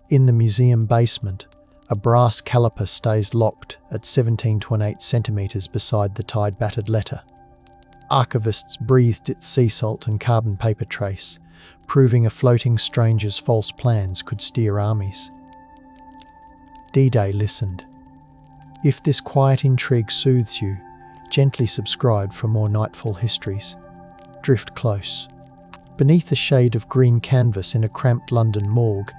In the museum basement, a brass caliper stays locked at 17.28 centimeters beside the tide-battered letter. Archivists breathed its sea salt and carbon paper trace, proving a floating stranger's false plans could steer armies. D-Day listened. If this quiet intrigue soothes you, gently subscribe for more Nightfall histories. Drift close. Beneath a shade of green canvas in a cramped London morgue,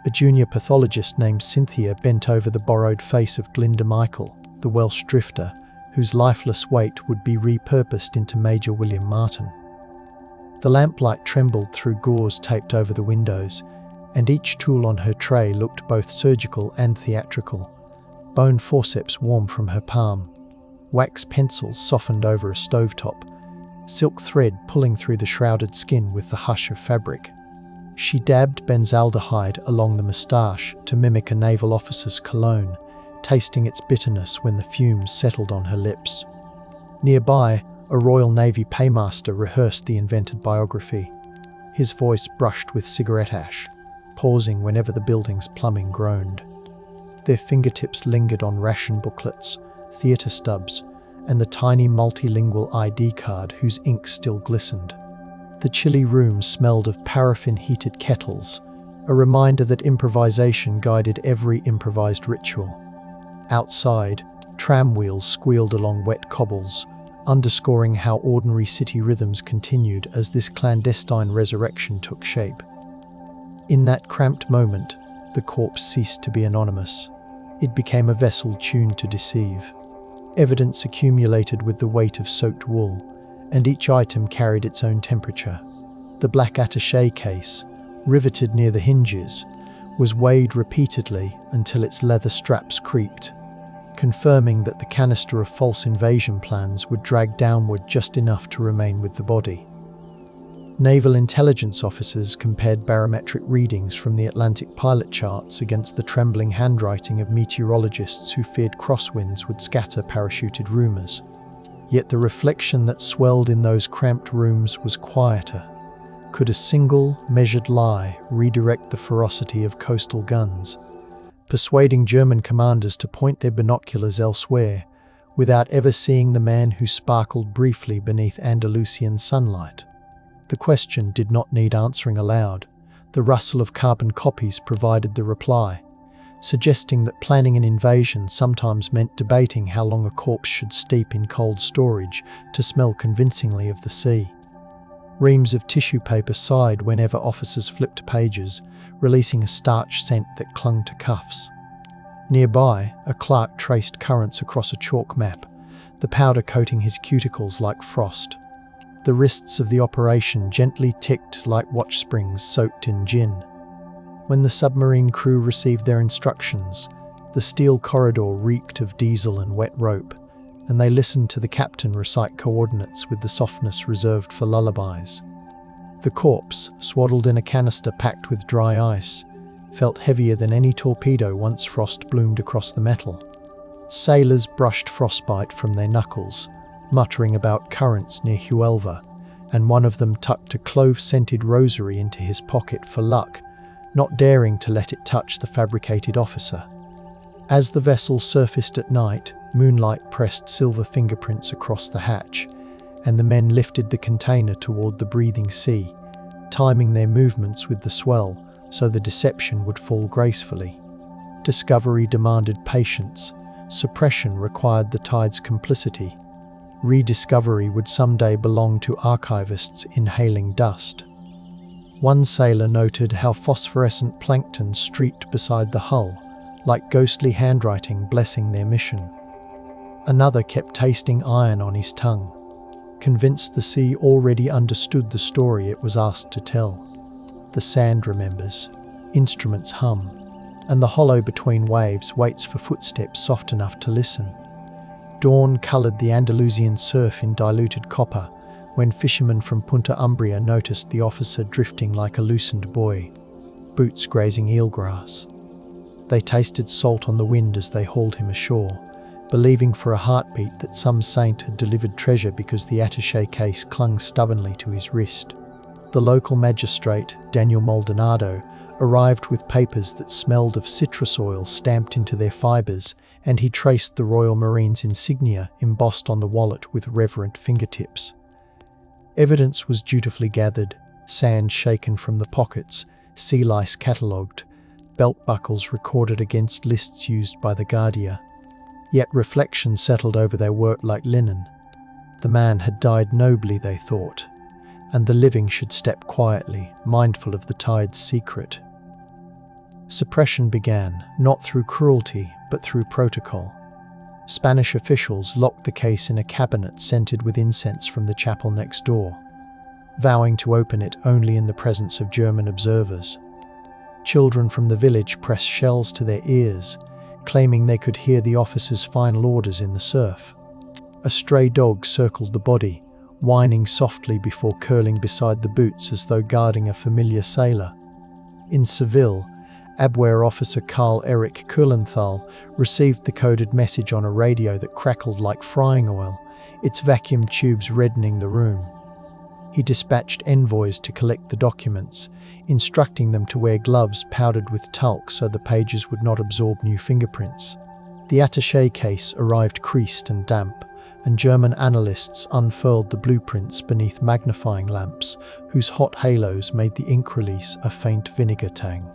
a junior pathologist named Cynthia bent over the borrowed face of Glinda Michael, the Welsh drifter, whose lifeless weight would be repurposed into Major William Martin. The lamplight trembled through gauze taped over the windows, and each tool on her tray looked both surgical and theatrical. Bone forceps warm from her palm, wax pencils softened over a stovetop, silk thread pulling through the shrouded skin with the hush of fabric. She dabbed benzaldehyde along the moustache to mimic a naval officer's cologne, tasting its bitterness when the fumes settled on her lips. Nearby, a Royal Navy paymaster rehearsed the invented biography, his voice brushed with cigarette ash, pausing whenever the building's plumbing groaned. Their fingertips lingered on ration booklets, theatre stubs, and the tiny multilingual ID card whose ink still glistened. The chilly room smelled of paraffin-heated kettles, a reminder that improvisation guided every improvised ritual. Outside, tram wheels squealed along wet cobbles, underscoring how ordinary city rhythms continued as this clandestine resurrection took shape. In that cramped moment, the corpse ceased to be anonymous. It became a vessel tuned to deceive. Evidence accumulated with the weight of soaked wool, and each item carried its own temperature. The black attaché case, riveted near the hinges, was weighed repeatedly until its leather straps creaked, confirming that the canister of false invasion plans would drag downward just enough to remain with the body. Naval intelligence officers compared barometric readings from the Atlantic pilot charts against the trembling handwriting of meteorologists who feared crosswinds would scatter parachuted rumors. Yet the reflection that swelled in those cramped rooms was quieter. Could a single, measured lie redirect the ferocity of coastal guns, persuading German commanders to point their binoculars elsewhere, without ever seeing the man who sparkled briefly beneath Andalusian sunlight? The question did not need answering aloud. The rustle of carbon copies provided the reply, suggesting that planning an invasion sometimes meant debating how long a corpse should steep in cold storage to smell convincingly of the sea. Reams of tissue paper sighed whenever officers flipped pages, releasing a starch scent that clung to cuffs. Nearby, a clerk traced currents across a chalk map, the powder coating his cuticles like frost. The wrists of the operation gently ticked like watch springs soaked in gin. When the submarine crew received their instructions, the steel corridor reeked of diesel and wet rope, and they listened to the captain recite coordinates with the softness reserved for lullabies. The corpse, swaddled in a canister packed with dry ice, felt heavier than any torpedo once frost bloomed across the metal. Sailors brushed frostbite from their knuckles, muttering about currents near Huelva, and one of them tucked a clove-scented rosary into his pocket for luck, not daring to let it touch the fabricated officer. As the vessel surfaced at night, moonlight pressed silver fingerprints across the hatch, and the men lifted the container toward the breathing sea, timing their movements with the swell so the deception would fall gracefully. Discovery demanded patience, suppression required the tide's complicity. Rediscovery would someday belong to archivists inhaling dust. One sailor noted how phosphorescent plankton streaked beside the hull, like ghostly handwriting blessing their mission. Another kept tasting iron on his tongue, convinced the sea already understood the story it was asked to tell. The sand remembers, instruments hum, and the hollow between waves waits for footsteps soft enough to listen. Dawn coloured the Andalusian surf in diluted copper when fishermen from Punta Umbria noticed the officer drifting like a loosened buoy, boots grazing eelgrass. They tasted salt on the wind as they hauled him ashore, believing for a heartbeat that some saint had delivered treasure because the attaché case clung stubbornly to his wrist. The local magistrate, Daniel Maldonado, arrived with papers that smelled of citrus oil stamped into their fibres, and he traced the Royal Marines insignia embossed on the wallet with reverent fingertips. Evidence was dutifully gathered, sand shaken from the pockets, sea lice catalogued, belt buckles recorded against lists used by the Guardia. Yet reflection settled over their work like linen. The man had died nobly, they thought, and the living should step quietly, mindful of the tide's secret. Suppression began, not through cruelty, but through protocol. Spanish officials locked the case in a cabinet scented with incense from the chapel next door, vowing to open it only in the presence of German observers. Children from the village pressed shells to their ears, claiming they could hear the officer's final orders in the surf. A stray dog circled the body, whining softly before curling beside the boots as though guarding a familiar sailor. In Seville, Abwehr officer Karl Erich Kuhlenthal received the coded message on a radio that crackled like frying oil, its vacuum tubes reddening the room. He dispatched envoys to collect the documents, instructing them to wear gloves powdered with talc so the pages would not absorb new fingerprints. The attaché case arrived creased and damp, and German analysts unfurled the blueprints beneath magnifying lamps, whose hot halos made the ink release a faint vinegar tang.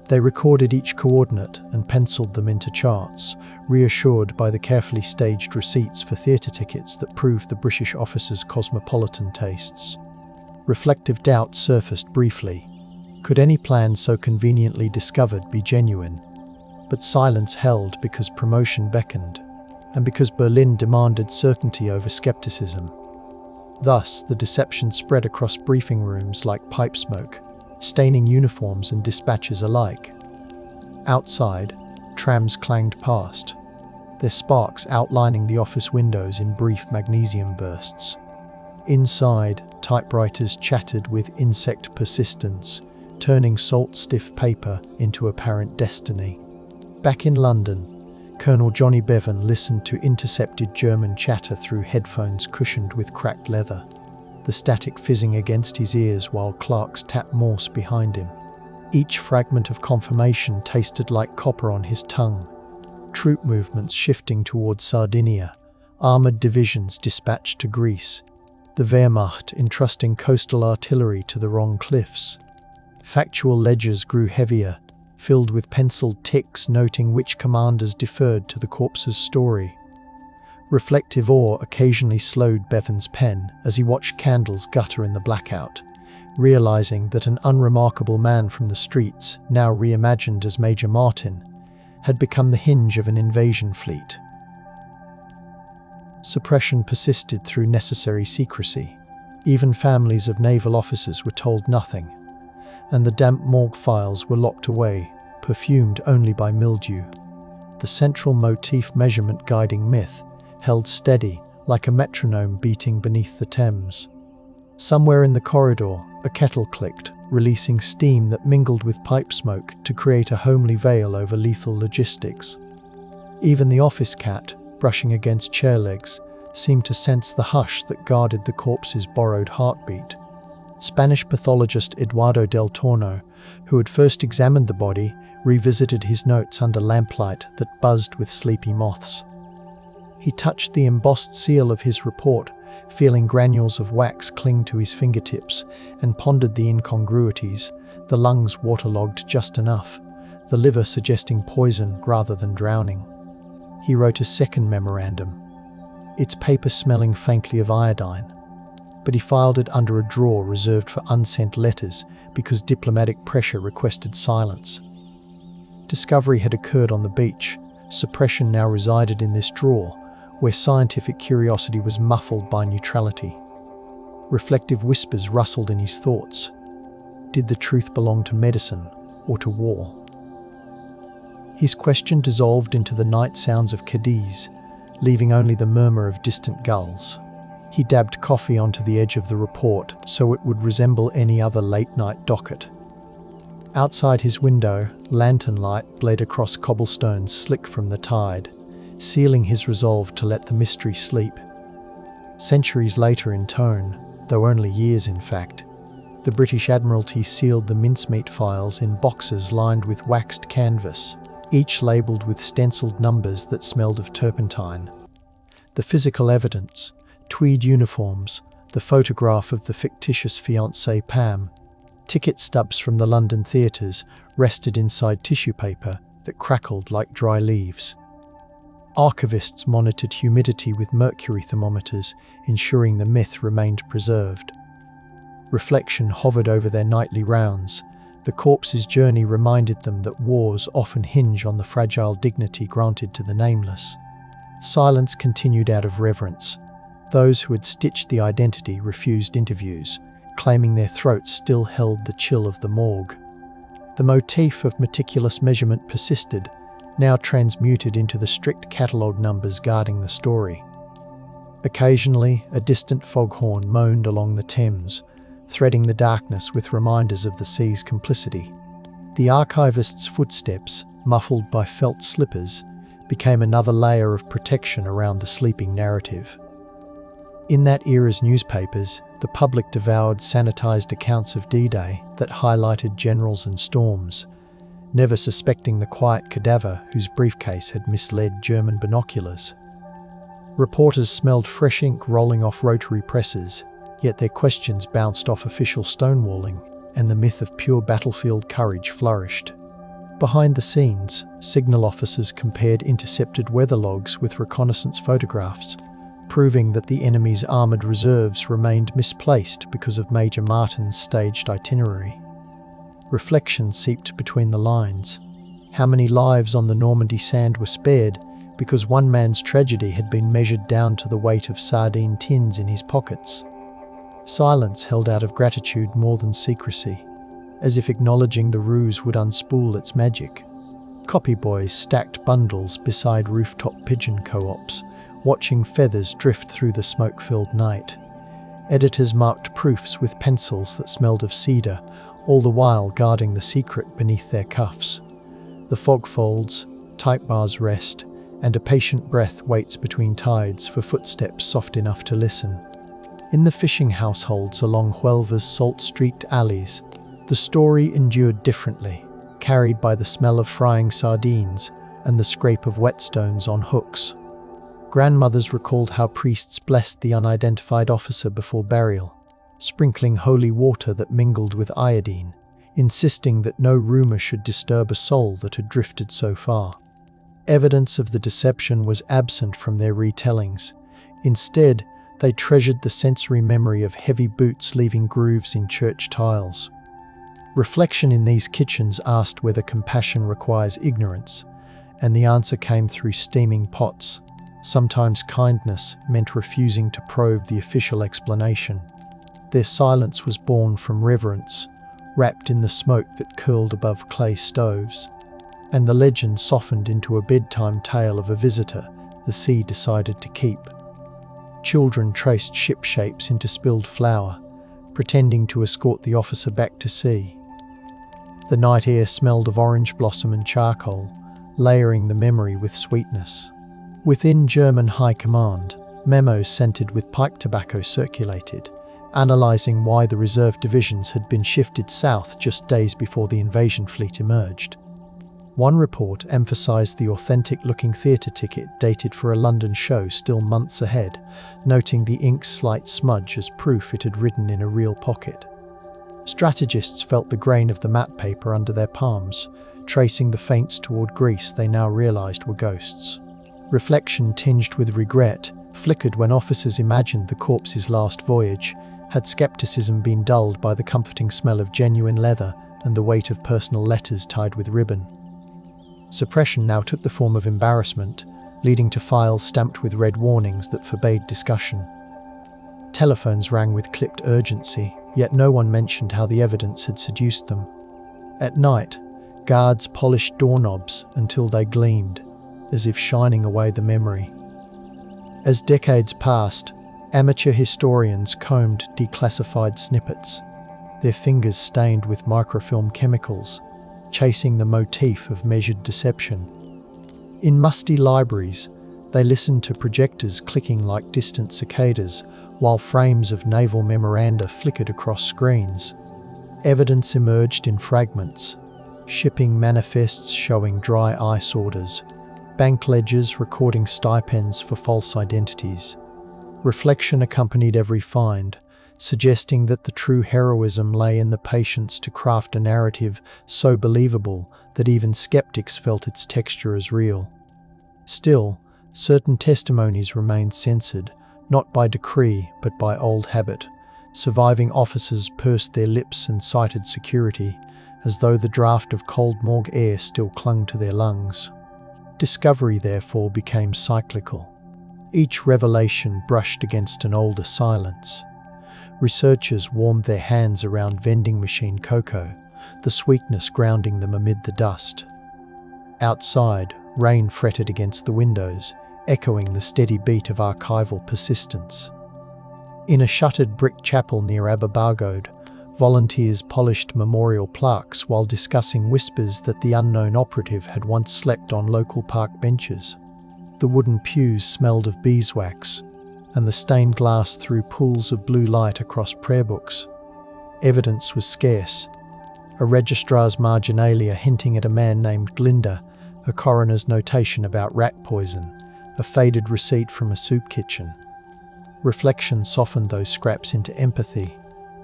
They recorded each coordinate and penciled them into charts, reassured by the carefully staged receipts for theatre tickets that proved the British officer's cosmopolitan tastes. Reflective doubt surfaced briefly. Could any plan so conveniently discovered be genuine? But silence held because promotion beckoned, and because Berlin demanded certainty over skepticism. Thus, the deception spread across briefing rooms like pipe smoke, staining uniforms and dispatches alike. Outside, trams clanged past, their sparks outlining the office windows in brief magnesium bursts. Inside, typewriters chattered with insect persistence, turning salt-stiff paper into apparent destiny. Back in London, Colonel Johnny Bevan listened to intercepted German chatter through headphones cushioned with cracked leather, the static fizzing against his ears while clerks tapped Morse behind him. Each fragment of confirmation tasted like copper on his tongue. Troop movements shifting towards Sardinia, armoured divisions dispatched to Greece, the Wehrmacht entrusting coastal artillery to the wrong cliffs. Factual ledgers grew heavier, filled with penciled ticks noting which commanders deferred to the corps's story. Reflective awe occasionally slowed Bevan's pen as he watched candles gutter in the blackout, realizing that an unremarkable man from the streets, now reimagined as Major Martin, had become the hinge of an invasion fleet. Suppression persisted through necessary secrecy. Even families of naval officers were told nothing, and the damp morgue files were locked away, perfumed only by mildew. The central motif measurement guiding myth held steady, like a metronome beating beneath the Thames. Somewhere in the corridor, a kettle clicked, releasing steam that mingled with pipe smoke to create a homely veil over lethal logistics. Even the office cat, brushing against chair legs, seemed to sense the hush that guarded the corpse's borrowed heartbeat. Spanish pathologist Eduardo del Torno, who had first examined the body, revisited his notes under lamplight that buzzed with sleepy moths. He touched the embossed seal of his report, feeling granules of wax cling to his fingertips, and pondered the incongruities, the lungs waterlogged just enough, the liver suggesting poison rather than drowning. He wrote a second memorandum, its paper smelling faintly of iodine, but he filed it under a drawer reserved for unsent letters because diplomatic pressure requested silence. Discovery had occurred on the beach. Suppression now resided in this drawer, where scientific curiosity was muffled by neutrality. Reflective whispers rustled in his thoughts. Did the truth belong to medicine or to war? His question dissolved into the night sounds of Cadiz, leaving only the murmur of distant gulls. He dabbed coffee onto the edge of the report so it would resemble any other late-night docket. Outside his window, lantern light bled across cobblestones slick from the tide, sealing his resolve to let the mystery sleep. Centuries later in tone, though only years in fact, The British Admiralty sealed the mincemeat files in boxes lined with waxed canvas, each labelled with stencilled numbers that smelled of turpentine. The physical evidence, tweed uniforms, the photograph of the fictitious fiancée Pam, ticket stubs from the London theatres rested inside tissue paper that crackled like dry leaves. Archivists monitored humidity with mercury thermometers, ensuring the myth remained preserved. Reflection hovered over their nightly rounds. The corpse's journey reminded them that wars often hinge on the fragile dignity granted to the nameless. Silence continued out of reverence. Those who had stitched the identity refused interviews, claiming their throats still held the chill of the morgue. The motif of meticulous measurement persisted, now transmuted into the strict catalogue numbers guarding the story. Occasionally, a distant foghorn moaned along the Thames, threading the darkness with reminders of the sea's complicity. The archivist's footsteps, muffled by felt slippers, became another layer of protection around the sleeping narrative. In that era's newspapers, the public devoured sanitised accounts of D-Day that highlighted generals and storms, never suspecting the quiet cadaver whose briefcase had misled German binoculars. Reporters smelled fresh ink rolling off rotary presses, yet their questions bounced off official stonewalling, and the myth of pure battlefield courage flourished. Behind the scenes, signal officers compared intercepted weather logs with reconnaissance photographs, proving that the enemy's armoured reserves remained misplaced because of Major Martin's staged itinerary. Reflection seeped between the lines. How many lives on the Normandy sand were spared because one man's tragedy had been measured down to the weight of sardine tins in his pockets? Silence held out of gratitude more than secrecy, as if acknowledging the ruse would unspool its magic. Copyboys stacked bundles beside rooftop pigeon co-ops, watching feathers drift through the smoke-filled night. Editors marked proofs with pencils that smelled of cedar, all the while guarding the secret beneath their cuffs. The fog folds, type bars rest, and a patient breath waits between tides for footsteps soft enough to listen. In the fishing households along Huelva's salt-streaked alleys, the story endured differently, carried by the smell of frying sardines and the scrape of whetstones on hooks. Grandmothers recalled how priests blessed the unidentified officer before burial, sprinkling holy water that mingled with iodine, insisting that no rumour should disturb a soul that had drifted so far. Evidence of the deception was absent from their retellings. Instead, they treasured the sensory memory of heavy boots leaving grooves in church tiles. Reflection in these kitchens asked whether compassion requires ignorance, and the answer came through steaming pots. Sometimes kindness meant refusing to probe the official explanation. Their silence was born from reverence, wrapped in the smoke that curled above clay stoves. And the legend softened into a bedtime tale of a visitor the sea decided to keep. Children traced ship shapes into spilled flour, pretending to escort the officer back to sea. The night air smelled of orange blossom and charcoal, layering the memory with sweetness. Within German high command, memos scented with pipe tobacco circulated, analysing why the reserve divisions had been shifted south just days before the invasion fleet emerged. One report emphasised the authentic-looking theatre ticket dated for a London show still months ahead, noting the ink's slight smudge as proof it had ridden in a real pocket. Strategists felt the grain of the map paper under their palms, tracing the feints toward Greece they now realised were ghosts. Reflection tinged with regret flickered when officers imagined the corpse's last voyage. Had scepticism been dulled by the comforting smell of genuine leather and the weight of personal letters tied with ribbon? Suppression now took the form of embarrassment, leading to files stamped with red warnings that forbade discussion. Telephones rang with clipped urgency, yet no one mentioned how the evidence had seduced them. At night, guards polished doorknobs until they gleamed, as if shining away the memory. As decades passed, amateur historians combed declassified snippets, their fingers stained with microfilm chemicals, chasing the motif of measured deception. In musty libraries, they listened to projectors clicking like distant cicadas, while frames of naval memoranda flickered across screens, Evidence emerged in fragments: shipping manifests showing dry ice orders, bank ledgers recording stipends for false identities. Reflection accompanied every find, suggesting that the true heroism lay in the patience to craft a narrative so believable that even skeptics felt its texture as real. Still, certain testimonies remained censored, not by decree but by old habit. Surviving officers pursed their lips and cited security, as though the draft of cold morgue air still clung to their lungs. Discovery, therefore, became cyclical. Each revelation brushed against an older silence. Researchers warmed their hands around vending machine cocoa, the sweetness grounding them amid the dust. Outside, rain fretted against the windows, echoing the steady beat of archival persistence. In a shuttered brick chapel near Aberbargode, volunteers polished memorial plaques while discussing whispers that the unknown operative had once slept on local park benches. The wooden pews smelled of beeswax, and the stained glass threw pools of blue light across prayer books. Evidence was scarce. A registrar's marginalia hinting at a man named Glinda, a coroner's notation about rat poison, a faded receipt from a soup kitchen. Reflection softened those scraps into empathy,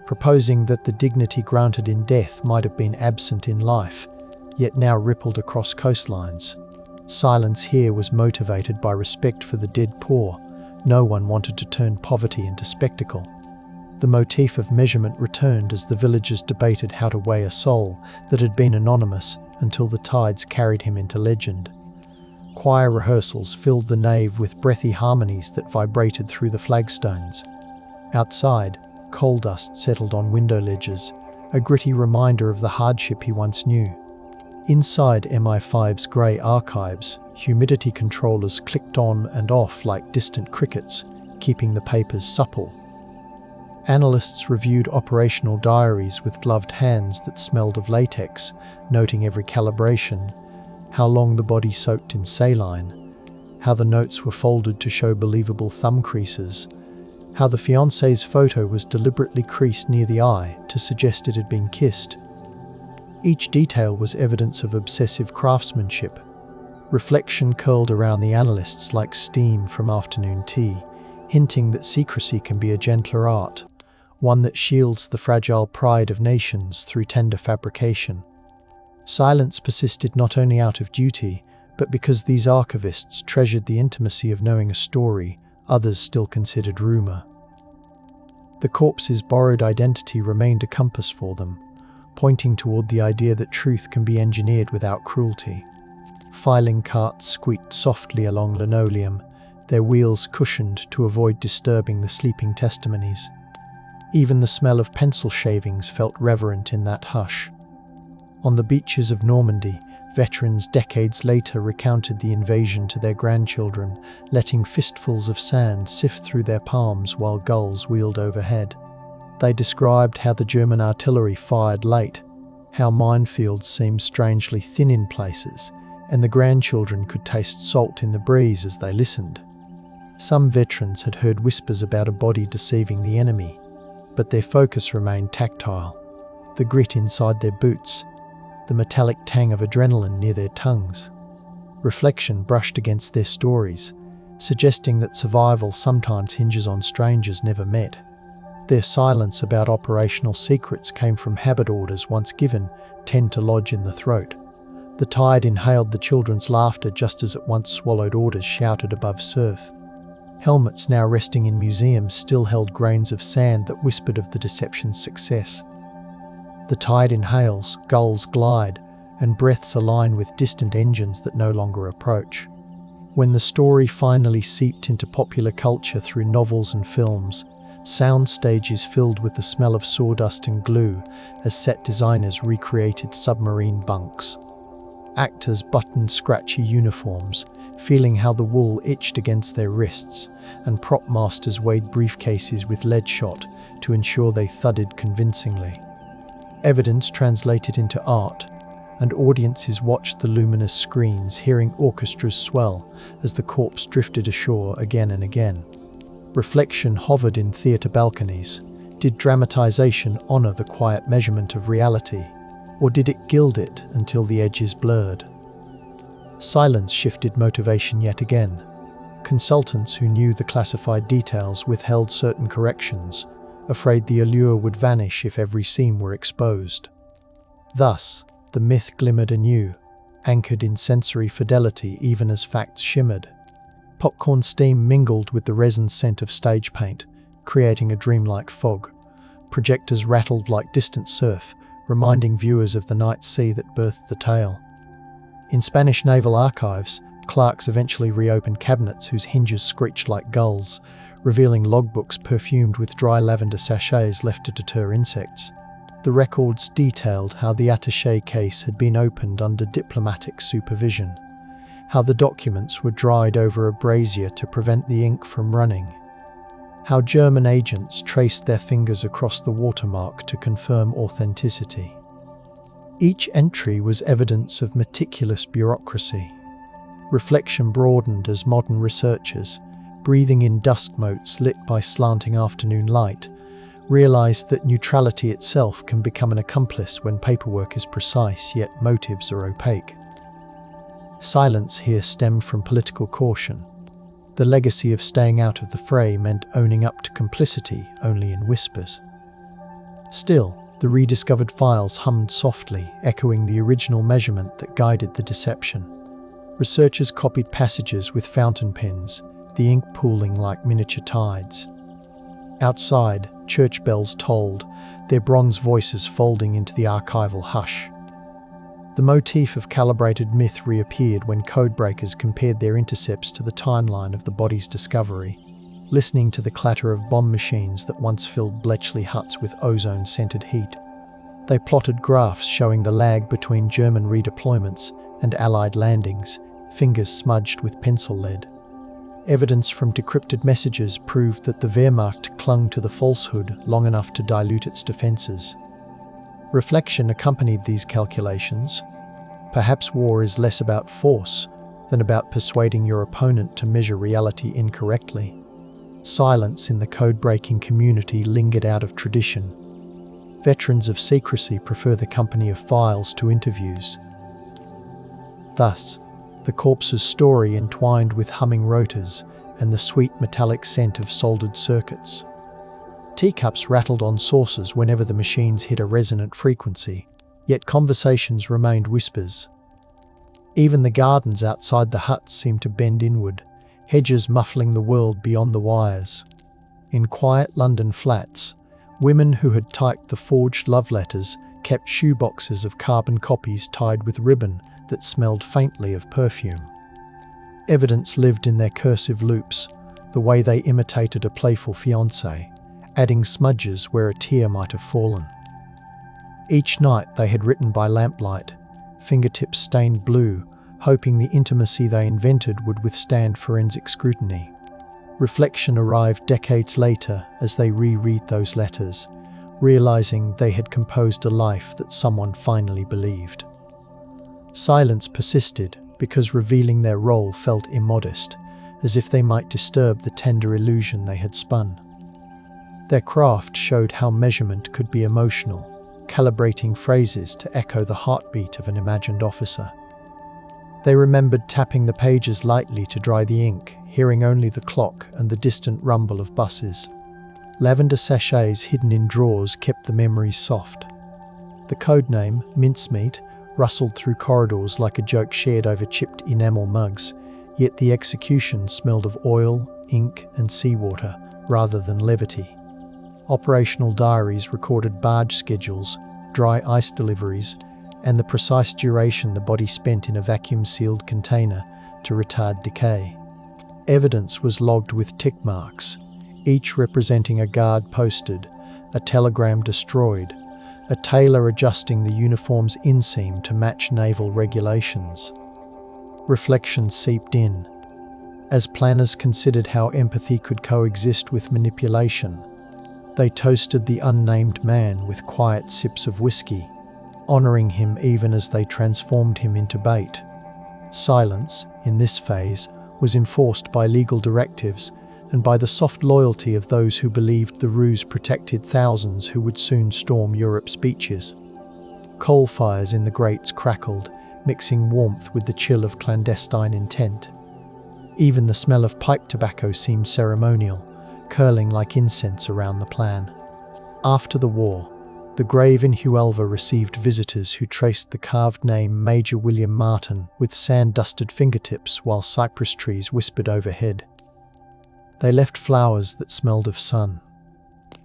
proposing that the dignity granted in death might have been absent in life, yet now rippled across coastlines. Silence here was motivated by respect for the dead poor. No one wanted to turn poverty into spectacle. The motif of measurement returned as the villagers debated how to weigh a soul that had been anonymous until the tides carried him into legend. Choir rehearsals filled the nave with breathy harmonies that vibrated through the flagstones. Outside, coal dust settled on window ledges, a gritty reminder of the hardship he once knew. Inside MI5's grey archives, humidity controllers clicked on and off like distant crickets, keeping the papers supple. Analysts reviewed operational diaries with gloved hands that smelled of latex, noting every calibration, how long the body soaked in saline, how the notes were folded to show believable thumb creases, how the fiancé's photo was deliberately creased near the eye to suggest it had been kissed. Each detail was evidence of obsessive craftsmanship. Reflection curled around the analysts like steam from afternoon tea, hinting that secrecy can be a gentler art, one that shields the fragile pride of nations through tender fabrication. Silence persisted not only out of duty, but because these archivists treasured the intimacy of knowing a story others still considered rumour. The corpse's borrowed identity remained a compass for them, pointing toward the idea that truth can be engineered without cruelty. Filing carts squeaked softly along linoleum, their wheels cushioned to avoid disturbing the sleeping testimonies. Even the smell of pencil shavings felt reverent in that hush. On the beaches of Normandy, veterans decades later recounted the invasion to their grandchildren, letting fistfuls of sand sift through their palms while gulls wheeled overhead. They described how the German artillery fired late, how minefields seemed strangely thin in places, and the grandchildren could taste salt in the breeze as they listened. Some veterans had heard whispers about a body deceiving the enemy, but their focus remained tactile. The grit inside their boots, the metallic tang of adrenaline near their tongues. Reflection brushed against their stories, suggesting that survival sometimes hinges on strangers never met. Their silence about operational secrets came from habit orders once given tend to lodge in the throat. The tide inhaled the children's laughter just as it once swallowed orders shouted above surf. Helmets now resting in museums still held grains of sand that whispered of the deception's success. The tide inhales, gulls glide, and breaths align with distant engines that no longer approach. When the story finally seeped into popular culture through novels and films, sound stages filled with the smell of sawdust and glue as set designers recreated submarine bunks. Actors buttoned scratchy uniforms, feeling how the wool itched against their wrists, and prop masters weighed briefcases with lead shot to ensure they thudded convincingly. Evidence translated into art, and audiences watched the luminous screens, hearing orchestras swell as the corpse drifted ashore again and again. Reflection hovered in theatre balconies, Did dramatization honor the quiet measurement of reality, or did it gild it until the edges blurred? Silence shifted motivation yet again. Consultants who knew the classified details withheld certain corrections, afraid the allure would vanish if every seam were exposed. Thus, the myth glimmered anew, anchored in sensory fidelity even as facts shimmered. Popcorn steam mingled with the resin scent of stage paint, creating a dreamlike fog. Projectors rattled like distant surf, reminding viewers of the night sea that birthed the tale. In Spanish naval archives, clerks eventually reopened cabinets whose hinges screeched like gulls, revealing logbooks perfumed with dry lavender sachets left to deter insects. The records detailed how the attaché case had been opened under diplomatic supervision, how the documents were dried over a brazier to prevent the ink from running, how German agents traced their fingers across the watermark to confirm authenticity. Each entry was evidence of meticulous bureaucracy. Reflection broadened as modern researchers, breathing in dust motes lit by slanting afternoon light, realized that neutrality itself can become an accomplice when paperwork is precise yet motives are opaque. Silence here stemmed from political caution. The legacy of staying out of the fray meant owning up to complicity only in whispers. Still, the rediscovered files hummed softly, echoing the original measurement that guided the deception. Researchers copied passages with fountain pens, the ink pooling like miniature tides. Outside, church bells tolled, their bronze voices folding into the archival hush. The motif of calibrated myth reappeared when codebreakers compared their intercepts to the timeline of the body's discovery, listening to the clatter of bomb machines that once filled Bletchley huts with ozone-scented heat. They plotted graphs showing the lag between German redeployments and Allied landings, fingers smudged with pencil lead. Evidence from decrypted messages proved that the Wehrmacht clung to the falsehood long enough to dilute its defences. Reflection accompanied these calculations. Perhaps war is less about force than about persuading your opponent to measure reality incorrectly. Silence in the code-breaking community lingered out of tradition. Veterans of secrecy prefer the company of files to interviews. Thus, the corpse's story entwined with humming rotors and the sweet metallic scent of soldered circuits. Teacups rattled on saucers whenever the machines hit a resonant frequency, yet conversations remained whispers. Even the gardens outside the huts seemed to bend inward, hedges muffling the world beyond the wires. In quiet London flats, women who had typed the forged love letters kept shoeboxes of carbon copies tied with ribbon that smelled faintly of perfume. Evidence lived in their cursive loops, the way they imitated a playful fiancé, adding smudges where a tear might have fallen. Each night they had written by lamplight, fingertips stained blue, hoping the intimacy they invented would withstand forensic scrutiny. Reflection arrived decades later as they reread those letters, realizing they had composed a life that someone finally believed. Silence persisted because revealing their role felt immodest, as if they might disturb the tender illusion they had spun. Their craft showed how measurement could be emotional, calibrating phrases to echo the heartbeat of an imagined officer. They remembered tapping the pages lightly to dry the ink, hearing only the clock and the distant rumble of buses. Lavender sachets hidden in drawers kept the memories soft. The codename, Mincemeat, rustled through corridors like a joke shared over chipped enamel mugs, yet the execution smelled of oil, ink, and seawater rather than levity. Operational diaries recorded barge schedules, dry ice deliveries, and the precise duration the body spent in a vacuum-sealed container to retard decay. Evidence was logged with tick marks, each representing a guard posted, a telegram destroyed, a tailor adjusting the uniform's inseam to match naval regulations. Reflection seeped in. As planners considered how empathy could coexist with manipulation, they toasted the unnamed man with quiet sips of whiskey, honouring him even as they transformed him into bait. Silence, in this phase, was enforced by legal directives, and by the soft loyalty of those who believed the ruse protected thousands who would soon storm Europe's beaches. Coal fires in the grates crackled, mixing warmth with the chill of clandestine intent. Even the smell of pipe tobacco seemed ceremonial, curling like incense around the plan. After the war, the grave in Huelva received visitors who traced the carved name Major William Martin with sand-dusted fingertips while cypress trees whispered overhead. They left flowers that smelled of sun,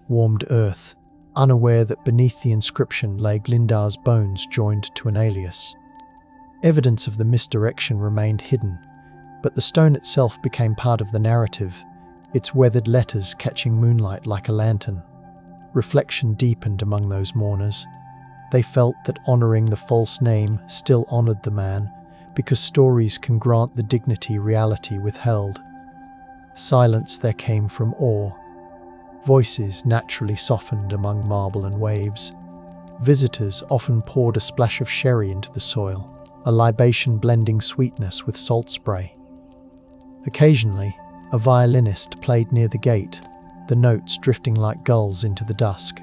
warmed earth, unaware that beneath the inscription lay Glindar's bones joined to an alias. Evidence of the misdirection remained hidden, but the stone itself became part of the narrative, its weathered letters catching moonlight like a lantern. Reflection deepened among those mourners. They felt that honouring the false name still honoured the man, because stories can grant the dignity reality withheld. Silence there came from awe. Voices naturally softened among marble and waves. Visitors often poured a splash of sherry into the soil, a libation blending sweetness with salt spray. Occasionally, a violinist played near the gate, the notes drifting like gulls into the dusk.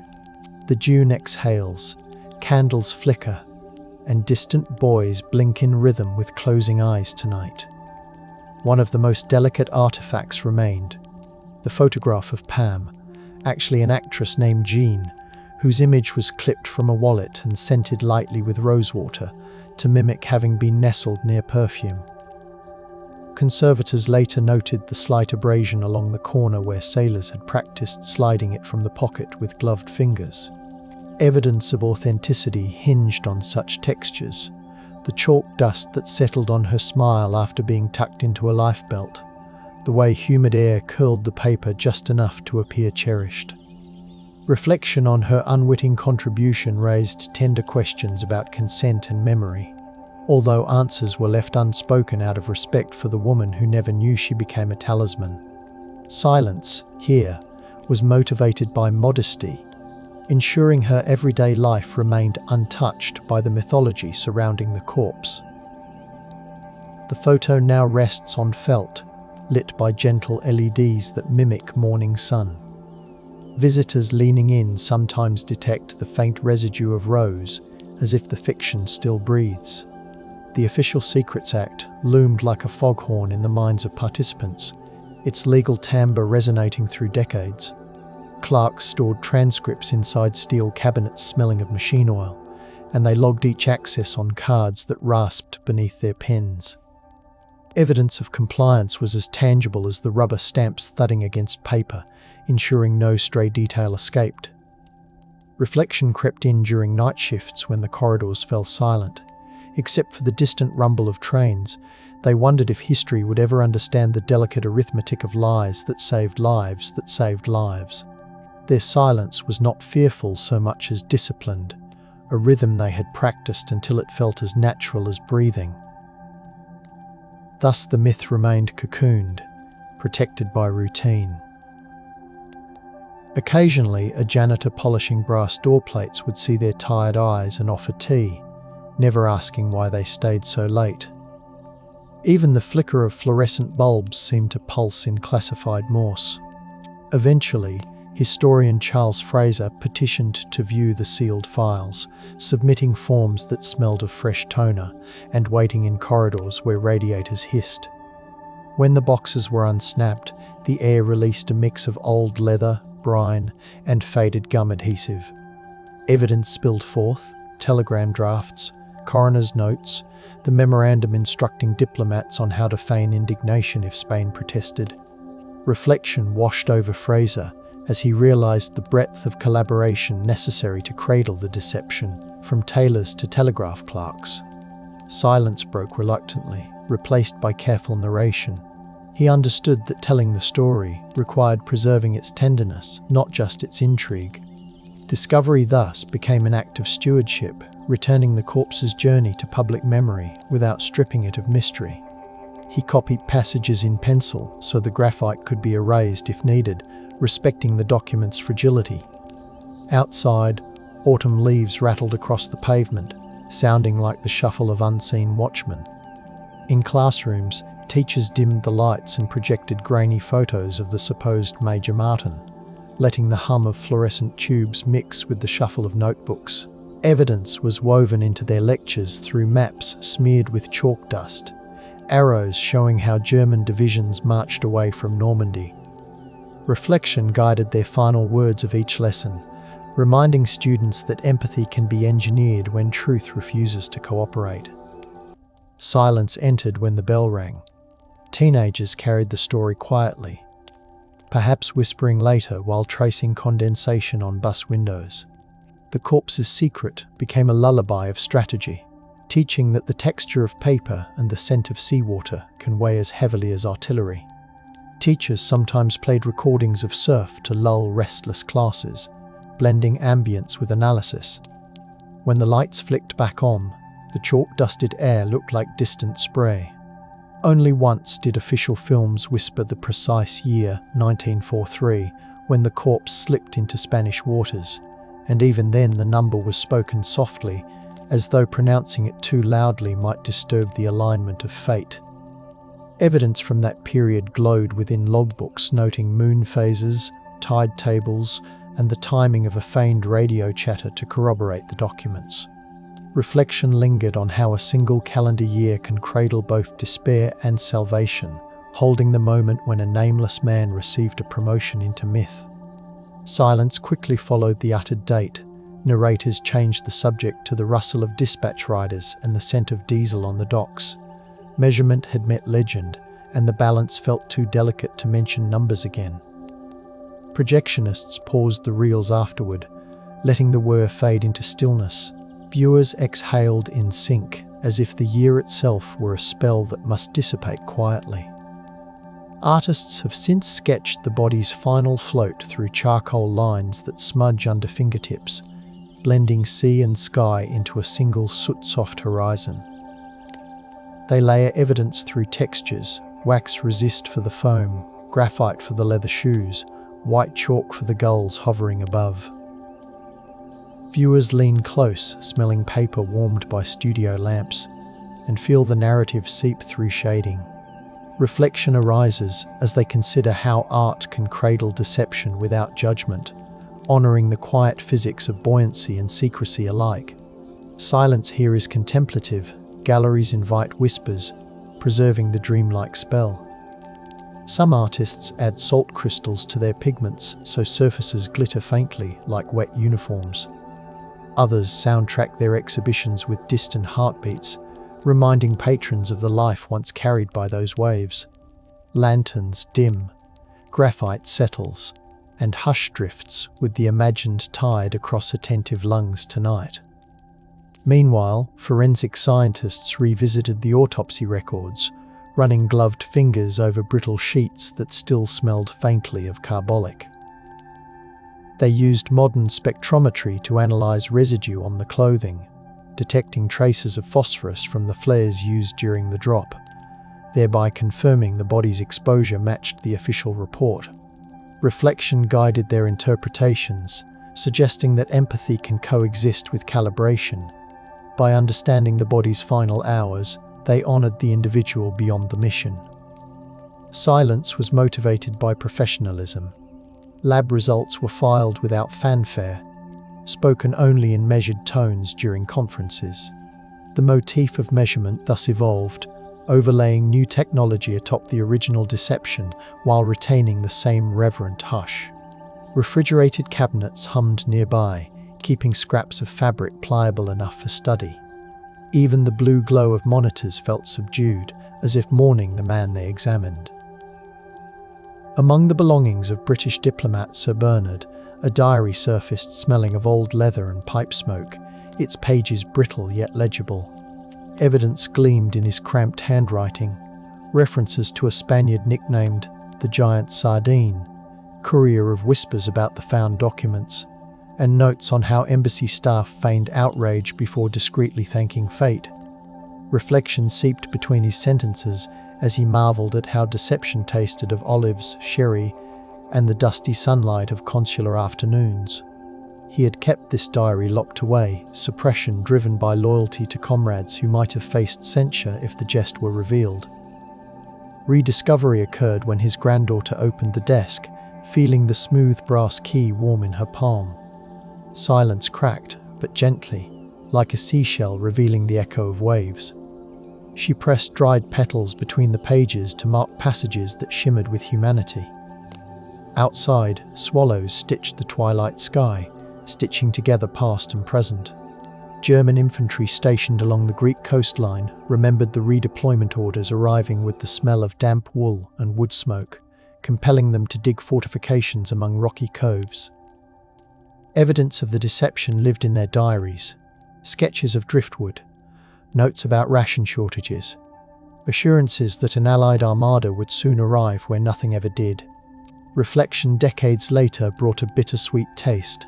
The dune exhales, candles flicker, and distant boys blink in rhythm with closing eyes tonight. One of the most delicate artifacts remained, the photograph of Pam, actually an actress named Jean, whose image was clipped from a wallet and scented lightly with rosewater to mimic having been nestled near perfume. Conservators later noted the slight abrasion along the corner where sailors had practiced sliding it from the pocket with gloved fingers. Evidence of authenticity hinged on such textures, the chalk dust that settled on her smile after being tucked into a lifebelt, the way humid air curled the paper just enough to appear cherished. Reflection on her unwitting contribution raised tender questions about consent and memory, although answers were left unspoken out of respect for the woman who never knew she became a talisman. Silence, here, was motivated by modesty, ensuring her everyday life remained untouched by the mythology surrounding the corpse. The photo now rests on felt, lit by gentle LEDs that mimic morning sun. Visitors leaning in sometimes detect the faint residue of rose, as if the fiction still breathes. The Official Secrets Act loomed like a foghorn in the minds of participants, its legal timbre resonating through decades. Clerks stored transcripts inside steel cabinets smelling of machine oil, and they logged each access on cards that rasped beneath their pens. Evidence of compliance was as tangible as the rubber stamps thudding against paper, ensuring no stray detail escaped. Reflection crept in during night shifts when the corridors fell silent. Except for the distant rumble of trains, they wondered if history would ever understand the delicate arithmetic of lies that saved lives that saved lives. Their silence was not fearful so much as disciplined, a rhythm they had practiced until it felt as natural as breathing. Thus the myth remained cocooned, protected by routine. Occasionally, a janitor polishing brass door plates would see their tired eyes and offer tea, never asking why they stayed so late. Even the flicker of fluorescent bulbs seemed to pulse in classified Morse. Eventually, historian Charles Fraser petitioned to view the sealed files, submitting forms that smelled of fresh toner and waiting in corridors where radiators hissed. When the boxes were unsnapped, the air released a mix of old leather, brine, and faded gum adhesive. Evidence spilled forth, telegram drafts, coroner's notes, the memorandum instructing diplomats on how to feign indignation if Spain protested. Reflection washed over Fraser as he realised the breadth of collaboration necessary to cradle the deception, from tailors to telegraph clerks. Silence broke reluctantly, replaced by careful narration. He understood that telling the story required preserving its tenderness, not just its intrigue. Discovery thus became an act of stewardship, returning the corpse's journey to public memory without stripping it of mystery. He copied passages in pencil so the graphite could be erased if needed, respecting the document's fragility. Outside, autumn leaves rattled across the pavement, sounding like the shuffle of unseen watchmen. In classrooms, Teachers dimmed the lights and projected grainy photos of the supposed Major Martin, letting the hum of fluorescent tubes mix with the shuffle of notebooks. Evidence was woven into their lectures through maps smeared with chalk dust, arrows showing how German divisions marched away from Normandy. Reflection guided their final words of each lesson, reminding students that empathy can be engineered when truth refuses to cooperate. Silence entered when the bell rang. Teenagers carried the story quietly, perhaps whispering later while tracing condensation on bus windows. The corpse's secret became a lullaby of strategy, teaching that the texture of paper and the scent of seawater can weigh as heavily as artillery. Teachers sometimes played recordings of surf to lull restless classes, blending ambience with analysis. When the lights flicked back on, the chalk-dusted air looked like distant spray. Only once did official films whisper the precise year, 1943, when the corpse slipped into Spanish waters, and even then the number was spoken softly, as though pronouncing it too loudly might disturb the alignment of fate. Evidence from that period glowed within logbooks noting moon phases, tide tables, and the timing of a feigned radio chatter to corroborate the documents. Reflection lingered on how a single calendar year can cradle both despair and salvation, holding the moment when a nameless man received a promotion into myth. Silence quickly followed the uttered date. Narrators changed the subject to the rustle of dispatch riders and the scent of diesel on the docks. Measurement had met legend, and the balance felt too delicate to mention numbers again. Projectionists paused the reels afterward, letting the whir fade into stillness. Viewers exhaled in sync, as if the year itself were a spell that must dissipate quietly. Artists have since sketched the body's final float through charcoal lines that smudge under fingertips, blending sea and sky into a single soot-soft horizon. They layer evidence through textures, wax resist for the foam, graphite for the leather shoes, white chalk for the gulls hovering above. Viewers lean close, smelling paper warmed by studio lamps, and feel the narrative seep through shading. Reflection arises as they consider how art can cradle deception without judgment, honouring the quiet physics of buoyancy and secrecy alike. Silence here is contemplative, galleries invite whispers, preserving the dreamlike spell. Some artists add salt crystals to their pigments so surfaces glitter faintly like wet uniforms. Others soundtrack their exhibitions with distant heartbeats, reminding patrons of the life once carried by those waves. Lanterns dim, graphite settles, and hush drifts with the imagined tide across attentive lungs tonight. Meanwhile, forensic scientists revisited the autopsy records, running gloved fingers over brittle sheets that still smelled faintly of carbolic. They used modern spectrometry to analyze residue on the clothing, detecting traces of phosphorus from the flares used during the drop, thereby confirming the body's exposure matched the official report. Reflection guided their interpretations, suggesting that empathy can coexist with calibration. By understanding the body's final hours, they honored the individual beyond the mission. Silence was motivated by professionalism. Lab results were filed without fanfare, spoken only in measured tones during conferences. The motif of measurement thus evolved, overlaying new technology atop the original deception while retaining the same reverent hush. Refrigerated cabinets hummed nearby, keeping scraps of fabric pliable enough for study. Even the blue glow of monitors felt subdued, as if mourning the man they examined. Among the belongings of British diplomat Sir Bernard, a diary surfaced smelling of old leather and pipe smoke, its pages brittle yet legible. Evidence gleamed in his cramped handwriting, references to a Spaniard nicknamed the Giant Sardine, courier of whispers about the found documents, and notes on how embassy staff feigned outrage before discreetly thanking fate. Reflection seeped between his sentences as he marvelled at how deception tasted of olives, sherry, and the dusty sunlight of consular afternoons. He had kept this diary locked away, suppression driven by loyalty to comrades who might have faced censure if the jest were revealed. Rediscovery occurred when his granddaughter opened the desk, feeling the smooth brass key warm in her palm. Silence cracked, but gently, like a seashell revealing the echo of waves. She pressed dried petals between the pages to mark passages that shimmered with humanity. Outside, swallows stitched the twilight sky, stitching together past and present. German infantry stationed along the Greek coastline remembered the redeployment orders arriving with the smell of damp wool and wood smoke, compelling them to dig fortifications among rocky coves. Evidence of the deception lived in their diaries, sketches of driftwood, notes about ration shortages, assurances that an Allied armada would soon arrive where nothing ever did. Reflection decades later brought a bittersweet taste.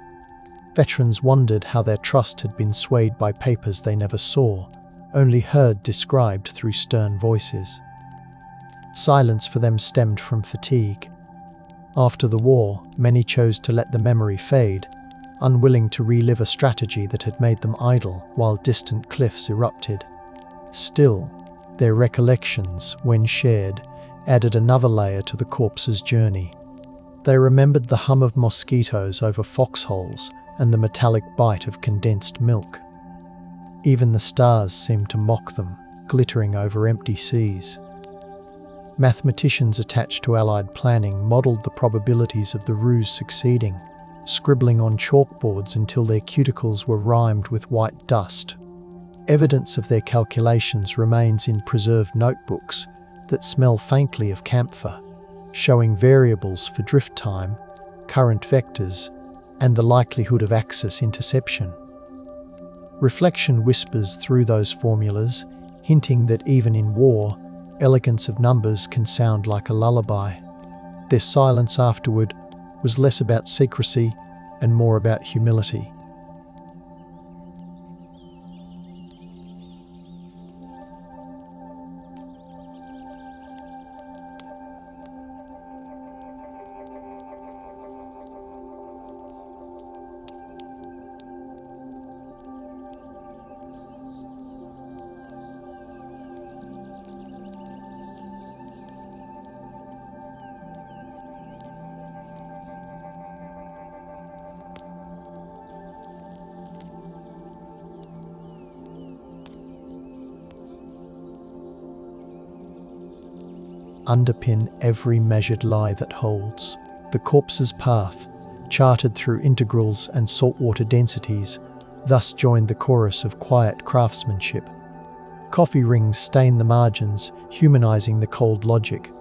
Veterans wondered how their trust had been swayed by papers they never saw, only heard described through stern voices. Silence for them stemmed from fatigue. After the war, many chose to let the memory fade, unwilling to relive a strategy that had made them idle while distant cliffs erupted. Still, their recollections, when shared, added another layer to the corpse's journey. They remembered the hum of mosquitoes over foxholes and the metallic bite of condensed milk. Even the stars seemed to mock them, glittering over empty seas. Mathematicians attached to Allied planning modelled the probabilities of the ruse succeeding, scribbling on chalkboards until their cuticles were rimed with white dust. Evidence of their calculations remains in preserved notebooks that smell faintly of camphor, showing variables for drift time, current vectors, and the likelihood of axis interception. Reflection whispers through those formulas, hinting that even in war, elegance of numbers can sound like a lullaby. Their silence afterward was less about secrecy and more about humility. Underpin every measured lie that holds. The corpse's path, charted through integrals and saltwater densities, thus joined the chorus of quiet craftsmanship. Coffee rings stain the margins, humanizing the cold logic.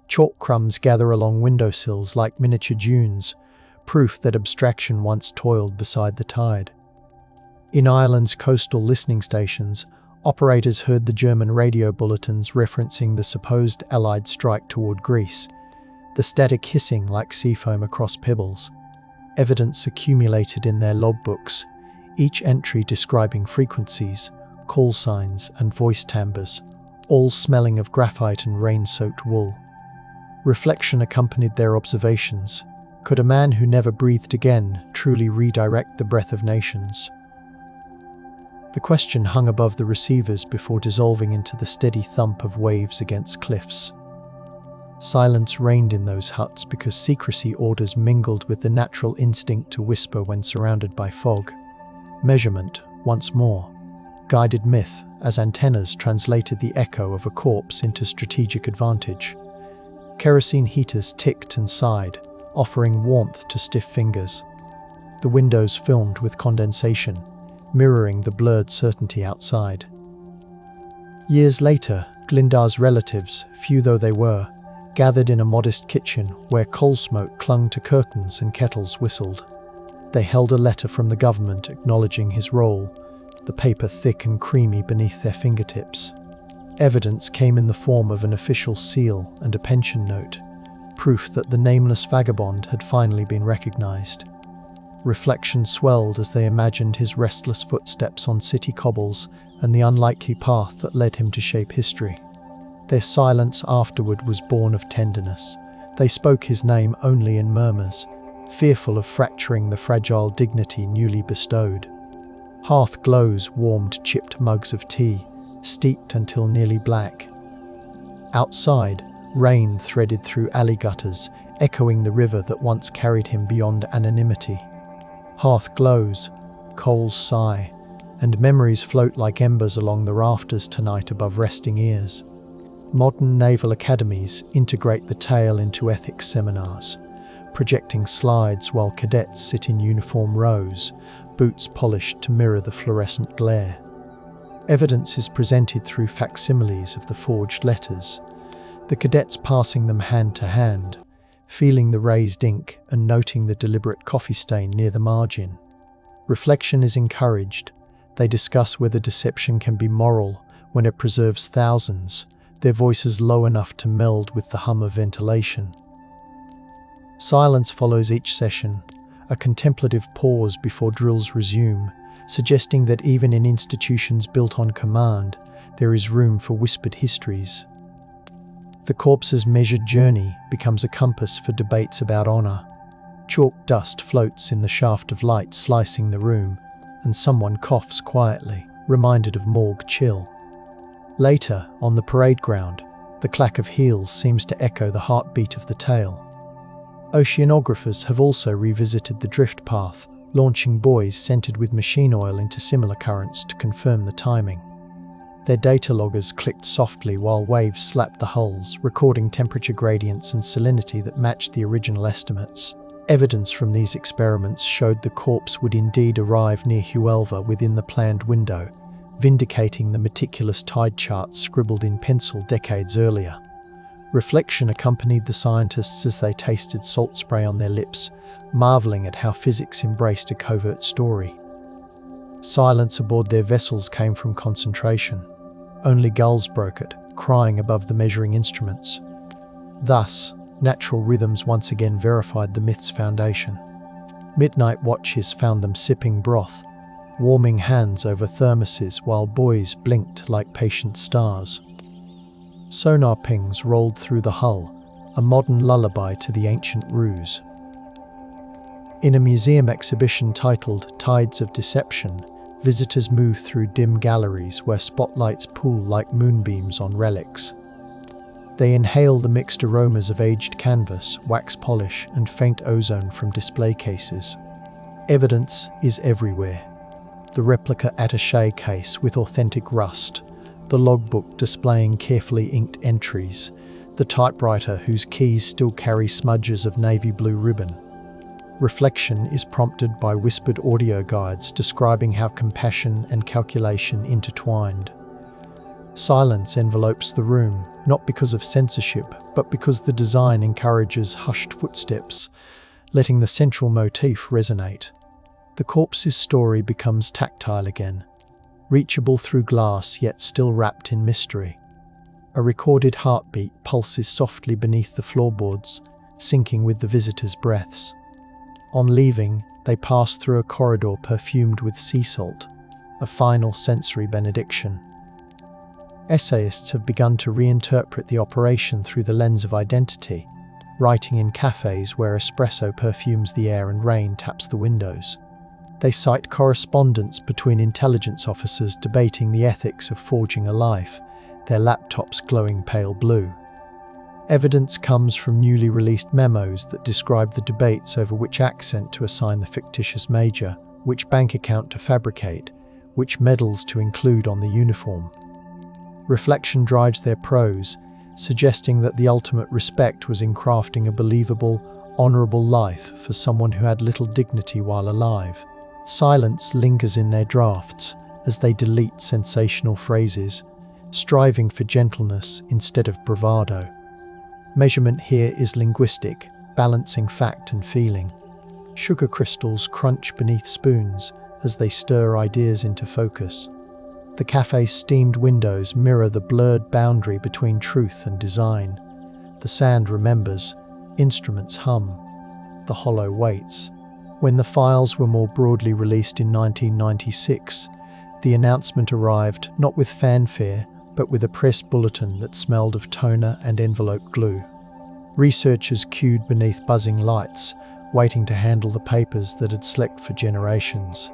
Chalk crumbs gather along windowsills like miniature dunes, proof that abstraction once toiled beside the tide. In Ireland's coastal listening stations, operators heard the German radio bulletins referencing the supposed Allied strike toward Greece, the static hissing like seafoam across pebbles. Evidence accumulated in their logbooks, each entry describing frequencies, call signs, and voice timbres, all smelling of graphite and rain-soaked wool. Reflection accompanied their observations. Could a man who never breathed again truly redirect the breath of nations? The question hung above the receivers before dissolving into the steady thump of waves against cliffs. Silence reigned in those huts because secrecy orders mingled with the natural instinct to whisper when surrounded by fog. Measurement, once more, guided myth as antennas translated the echo of a corpse into strategic advantage. Kerosene heaters ticked and sighed, offering warmth to stiff fingers. The windows filmed with condensation, mirroring the blurred certainty outside. Years later, Glinda's relatives, few though they were, gathered in a modest kitchen where coal smoke clung to curtains and kettles whistled. They held a letter from the government acknowledging his role, the paper thick and creamy beneath their fingertips. Evidence came in the form of an official seal and a pension note, proof that the nameless vagabond had finally been recognized. Reflection swelled as they imagined his restless footsteps on city cobbles and the unlikely path that led him to shape history. Their silence afterward was born of tenderness. They spoke his name only in murmurs, fearful of fracturing the fragile dignity newly bestowed. Hearth glows warmed chipped mugs of tea, steeped until nearly black. Outside, rain threaded through alley gutters, echoing the river that once carried him beyond anonymity. Hearth glows, coals sigh, and memories float like embers along the rafters tonight above resting ears. Modern naval academies integrate the tale into ethics seminars, projecting slides while cadets sit in uniform rows, boots polished to mirror the fluorescent glare. Evidence is presented through facsimiles of the forged letters, the cadets passing them hand to hand, feeling the raised ink and noting the deliberate coffee stain near the margin. Reflection is encouraged. They discuss whether deception can be moral when it preserves thousands, their voices low enough to meld with the hum of ventilation. Silence follows each session, a contemplative pause before drills resume, suggesting that even in institutions built on command, there is room for whispered histories. The corpse's measured journey becomes a compass for debates about honour. Chalk dust floats in the shaft of light slicing the room, and someone coughs quietly, reminded of morgue chill. Later, on the parade ground, the clack of heels seems to echo the heartbeat of the tale. Oceanographers have also revisited the drift path, launching buoys scented with machine oil into similar currents to confirm the timing. Their data loggers clicked softly while waves slapped the hulls, recording temperature gradients and salinity that matched the original estimates. Evidence from these experiments showed the corpse would indeed arrive near Huelva within the planned window, vindicating the meticulous tide charts scribbled in pencil decades earlier. Reflection accompanied the scientists as they tasted salt spray on their lips, marveling at how physics embraced a covert story. Silence aboard their vessels came from concentration. Only gulls broke it, crying above the measuring instruments. Thus, natural rhythms once again verified the myth's foundation. Midnight watches found them sipping broth, warming hands over thermoses while buoys blinked like patient stars. Sonar pings rolled through the hull, a modern lullaby to the ancient ruse. In a museum exhibition titled Tides of Deception, visitors move through dim galleries where spotlights pool like moonbeams on relics. They inhale the mixed aromas of aged canvas, wax polish, and faint ozone from display cases. Evidence is everywhere. The replica attaché case with authentic rust, the logbook displaying carefully inked entries, the typewriter whose keys still carry smudges of navy blue ribbon. Reflection is prompted by whispered audio guides describing how compassion and calculation intertwined. Silence envelopes the room, not because of censorship, but because the design encourages hushed footsteps, letting the central motif resonate. The corpse's story becomes tactile again, reachable through glass yet still wrapped in mystery. A recorded heartbeat pulses softly beneath the floorboards, syncing with the visitors' breaths. On leaving, they pass through a corridor perfumed with sea salt, a final sensory benediction. Essayists have begun to reinterpret the operation through the lens of identity, writing in cafes where espresso perfumes the air and rain taps the windows. They cite correspondence between intelligence officers debating the ethics of forging a life, their laptops glowing pale blue. Evidence comes from newly released memos that describe the debates over which accent to assign the fictitious major, which bank account to fabricate, which medals to include on the uniform. Reflection drives their prose, suggesting that the ultimate respect was in crafting a believable, honourable life for someone who had little dignity while alive. Silence lingers in their drafts as they delete sensational phrases, striving for gentleness instead of bravado. Measurement here is linguistic, balancing fact and feeling. Sugar crystals crunch beneath spoons as they stir ideas into focus. The cafe's steamed windows mirror the blurred boundary between truth and design. The sand remembers, instruments hum, the hollow waits. When the files were more broadly released in 1996, the announcement arrived not with fanfare, but with a press bulletin that smelled of toner and envelope glue. Researchers queued beneath buzzing lights, waiting to handle the papers that had slept for generations.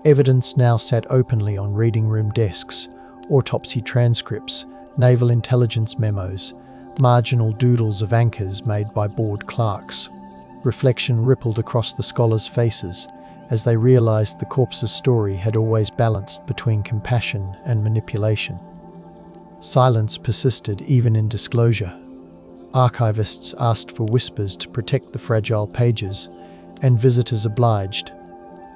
Evidence now sat openly on reading room desks, autopsy transcripts, naval intelligence memos, marginal doodles of anchors made by bored clerks. Reflection rippled across the scholars' faces as they realized the corpse's story had always balanced between compassion and manipulation. Silence persisted even in disclosure. Archivists asked for whispers to protect the fragile pages, and visitors obliged,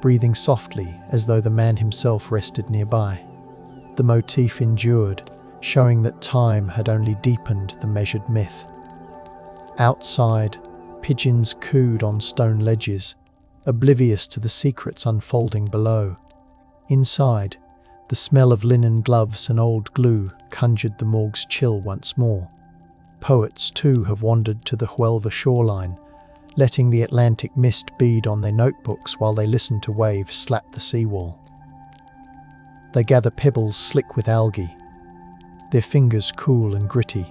breathing softly as though the man himself rested nearby. The motif endured, showing that time had only deepened the measured myth. Outside, pigeons cooed on stone ledges, oblivious to the secrets unfolding below. Inside, the smell of linen gloves and old glue conjured the morgue's chill once more. Poets, too, have wandered to the Huelva shoreline, letting the Atlantic mist bead on their notebooks while they listen to waves slap the seawall. They gather pebbles slick with algae, their fingers cool and gritty,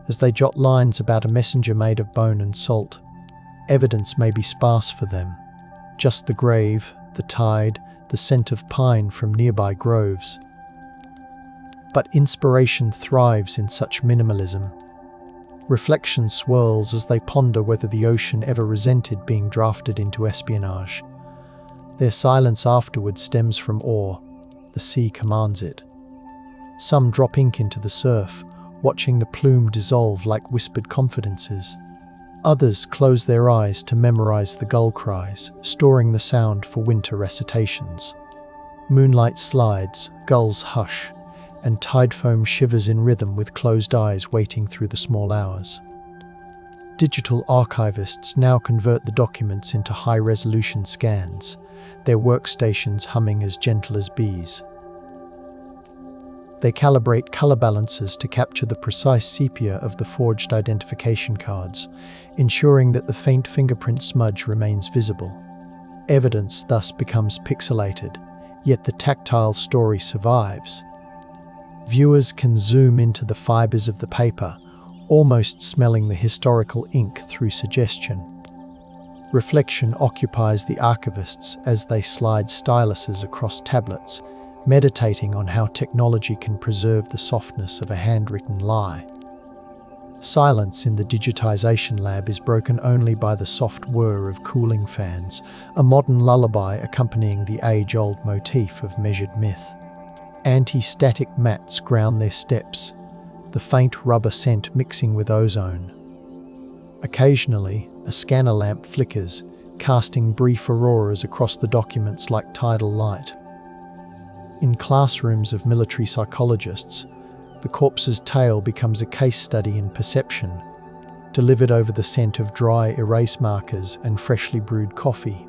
as they jot lines about a messenger made of bone and salt. Evidence may be sparse for them, just the grave, the tide, the scent of pine from nearby groves. But inspiration thrives in such minimalism. Reflection swirls as they ponder whether the ocean ever resented being drafted into espionage. Their silence afterward stems from awe. The sea commands it. Some drop ink into the surf, watching the plume dissolve like whispered confidences. Others close their eyes to memorize the gull cries, storing the sound for winter recitations. Moonlight slides, gulls hush, and tide foam shivers in rhythm with closed eyes waiting through the small hours. Digital archivists now convert the documents into high-resolution scans, their workstations humming as gentle as bees. They calibrate color balances to capture the precise sepia of the forged identification cards, ensuring that the faint fingerprint smudge remains visible. Evidence thus becomes pixelated, yet the tactile story survives. Viewers can zoom into the fibers of the paper, almost smelling the historical ink through suggestion. Reflection occupies the archivists as they slide styluses across tablets, meditating on how technology can preserve the softness of a handwritten lie. Silence in the digitization lab is broken only by the soft whir of cooling fans, a modern lullaby accompanying the age-old motif of measured myth. Anti-static mats ground their steps, the faint rubber scent mixing with ozone. Occasionally, a scanner lamp flickers, casting brief auroras across the documents like tidal light. In classrooms of military psychologists, the corpse's tale becomes a case study in perception, delivered over the scent of dry erase markers and freshly brewed coffee.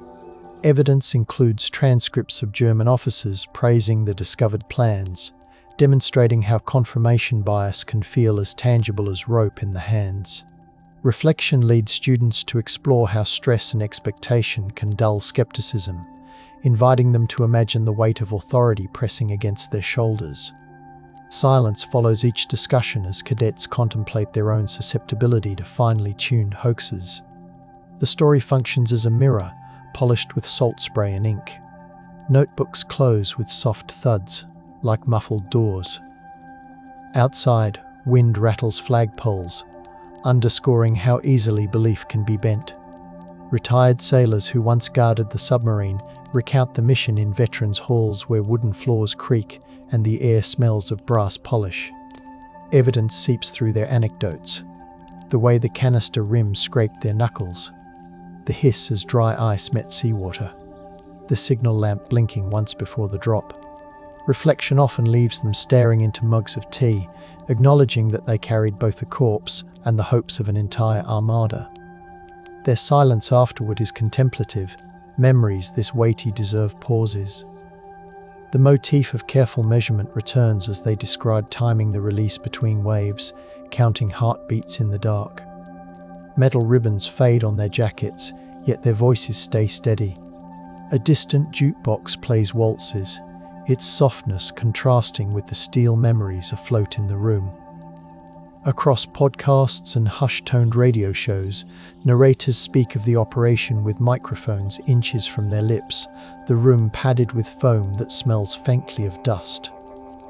Evidence includes transcripts of German officers praising the discovered plans, demonstrating how confirmation bias can feel as tangible as rope in the hands. Reflection leads students to explore how stress and expectation can dull skepticism, inviting them to imagine the weight of authority pressing against their shoulders. Silence follows each discussion as cadets contemplate their own susceptibility to finely tuned hoaxes. The story functions as a mirror, polished with salt spray and ink. Notebooks close with soft thuds, like muffled doors. Outside, wind rattles flagpoles, underscoring how easily belief can be bent. Retired sailors who once guarded the submarine recount the mission in veterans' halls where wooden floors creak and the air smells of brass polish. Evidence seeps through their anecdotes, the way the canister rims scraped their knuckles, the hiss as dry ice met seawater, the signal lamp blinking once before the drop. Reflection often leaves them staring into mugs of tea, acknowledging that they carried both a corpse and the hopes of an entire armada. Their silence afterward is contemplative. Memories this weighty deserve pauses. The motif of careful measurement returns as they describe timing the release between waves, counting heartbeats in the dark. Metal ribbons fade on their jackets, yet their voices stay steady. A distant jukebox plays waltzes, its softness contrasting with the steel memories afloat in the room. Across podcasts and hush-toned radio shows, narrators speak of the operation with microphones inches from their lips, the room padded with foam that smells faintly of dust.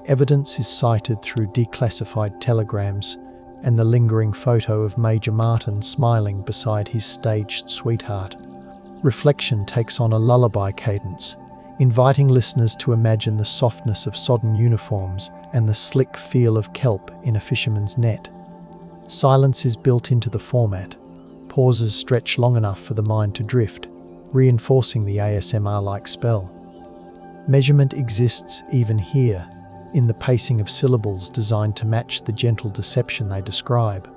Evidence is cited through declassified telegrams and the lingering photo of Major Martin smiling beside his staged sweetheart. Reflection takes on a lullaby cadence, inviting listeners to imagine the softness of sodden uniforms and the slick feel of kelp in a fisherman's net. Silence is built into the format. Pauses stretch long enough for the mind to drift, reinforcing the ASMR-like spell. Measurement exists even here, in the pacing of syllables designed to match the gentle deception they describe.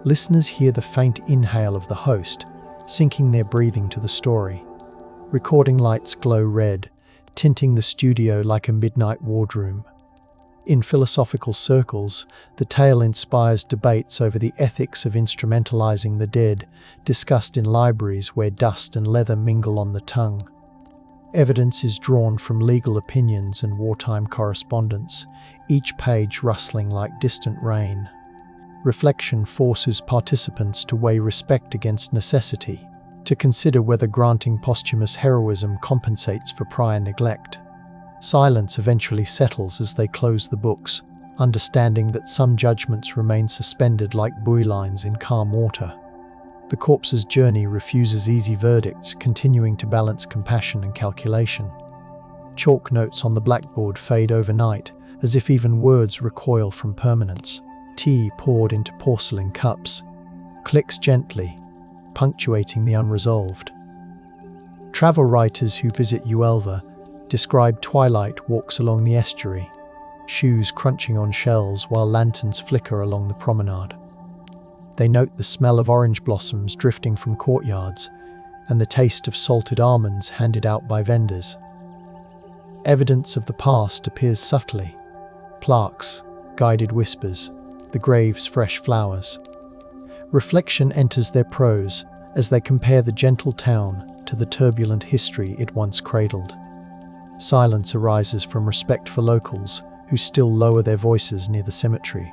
Listeners hear the faint inhale of the host, syncing their breathing to the story. Recording lights glow red, tinting the studio like a midnight wardroom. In philosophical circles, the tale inspires debates over the ethics of instrumentalizing the dead, discussed in libraries where dust and leather mingle on the tongue. Evidence is drawn from legal opinions and wartime correspondence, each page rustling like distant rain. Reflection forces participants to weigh respect against necessity, to consider whether granting posthumous heroism compensates for prior neglect. Silence eventually settles as they close the books, understanding that some judgments remain suspended like buoy lines in calm water. The corpse's journey refuses easy verdicts, continuing to balance compassion and calculation. Chalk notes on the blackboard fade overnight, as if even words recoil from permanence. Tea poured into porcelain cups clicks gently, punctuating the unresolved. Travel writers who visit Uelva describe twilight walks along the estuary, shoes crunching on shells while lanterns flicker along the promenade. They note the smell of orange blossoms drifting from courtyards and the taste of salted almonds handed out by vendors. Evidence of the past appears subtly. Plaques, guided whispers, the grave's fresh flowers. Reflection enters their prose as they compare the gentle town to the turbulent history it once cradled. Silence arises from respect for locals who still lower their voices near the cemetery.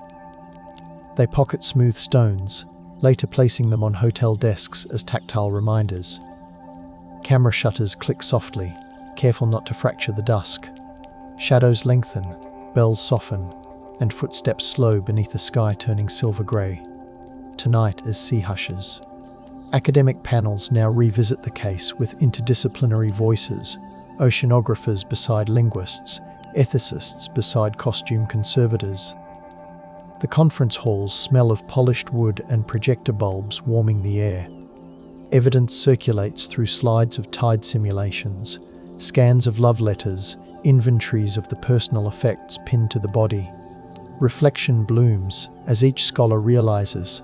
They pocket smooth stones, later placing them on hotel desks as tactile reminders. Camera shutters click softly, careful not to fracture the dusk. Shadows lengthen, bells soften, and footsteps slow beneath the sky turning silver grey. Tonight as sea hushes. Academic panels now revisit the case with interdisciplinary voices, oceanographers beside linguists, ethicists beside costume conservators. The conference halls smell of polished wood and projector bulbs warming the air. Evidence circulates through slides of tide simulations, scans of love letters, inventories of the personal effects pinned to the body. Reflection blooms as each scholar realizes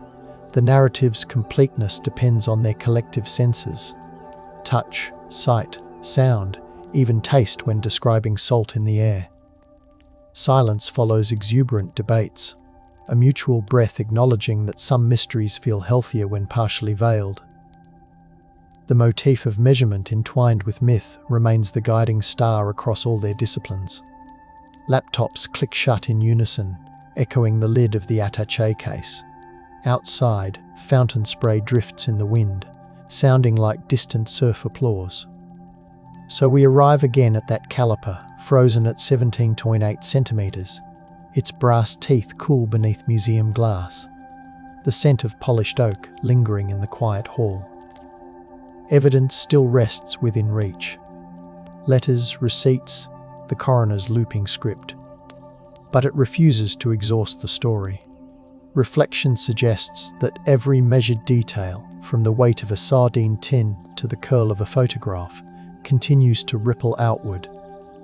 the narrative's completeness depends on their collective senses. Touch, sight, sound, even taste when describing salt in the air. Silence follows exuberant debates, a mutual breath acknowledging that some mysteries feel healthier when partially veiled. The motif of measurement entwined with myth remains the guiding star across all their disciplines. Laptops click shut in unison, echoing the lid of the attaché case. Outside, fountain spray drifts in the wind, sounding like distant surf applause. So we arrive again at that caliper, frozen at 17.8 centimeters, its brass teeth cool beneath museum glass, the scent of polished oak lingering in the quiet hall. Evidence still rests within reach. Letters, receipts, the coroner's looping script. But it refuses to exhaust the story. Reflection suggests that every measured detail, from the weight of a sardine tin to the curl of a photograph, continues to ripple outward,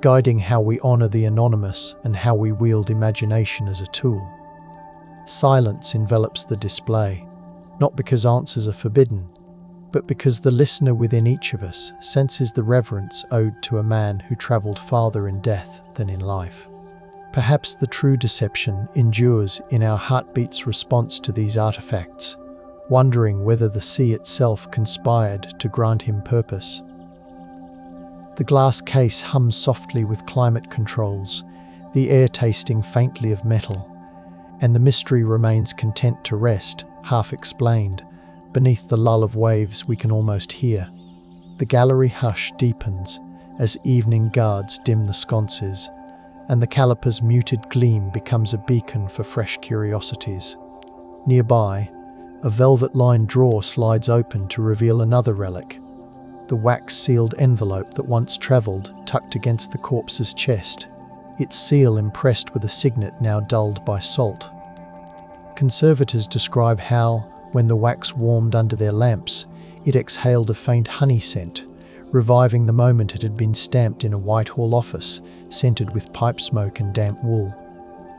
guiding how we honor the anonymous and how we wield imagination as a tool. Silence envelops the display, not because answers are forbidden, but because the listener within each of us senses the reverence owed to a man who traveled farther in death than in life. Perhaps the true deception endures in our heartbeat's response to these artifacts, wondering whether the sea itself conspired to grant him purpose. The glass case hums softly with climate controls, the air tasting faintly of metal, and the mystery remains content to rest, half explained, beneath the lull of waves we can almost hear. The gallery hush deepens as evening guards dim the sconces, and the caliper's muted gleam becomes a beacon for fresh curiosities. Nearby, a velvet-lined drawer slides open to reveal another relic, the wax-sealed envelope that once travelled, tucked against the corpse's chest, its seal impressed with a signet now dulled by salt. Conservators describe how, when the wax warmed under their lamps, it exhaled a faint honey scent, reviving the moment it had been stamped in a Whitehall office, scented with pipe smoke and damp wool.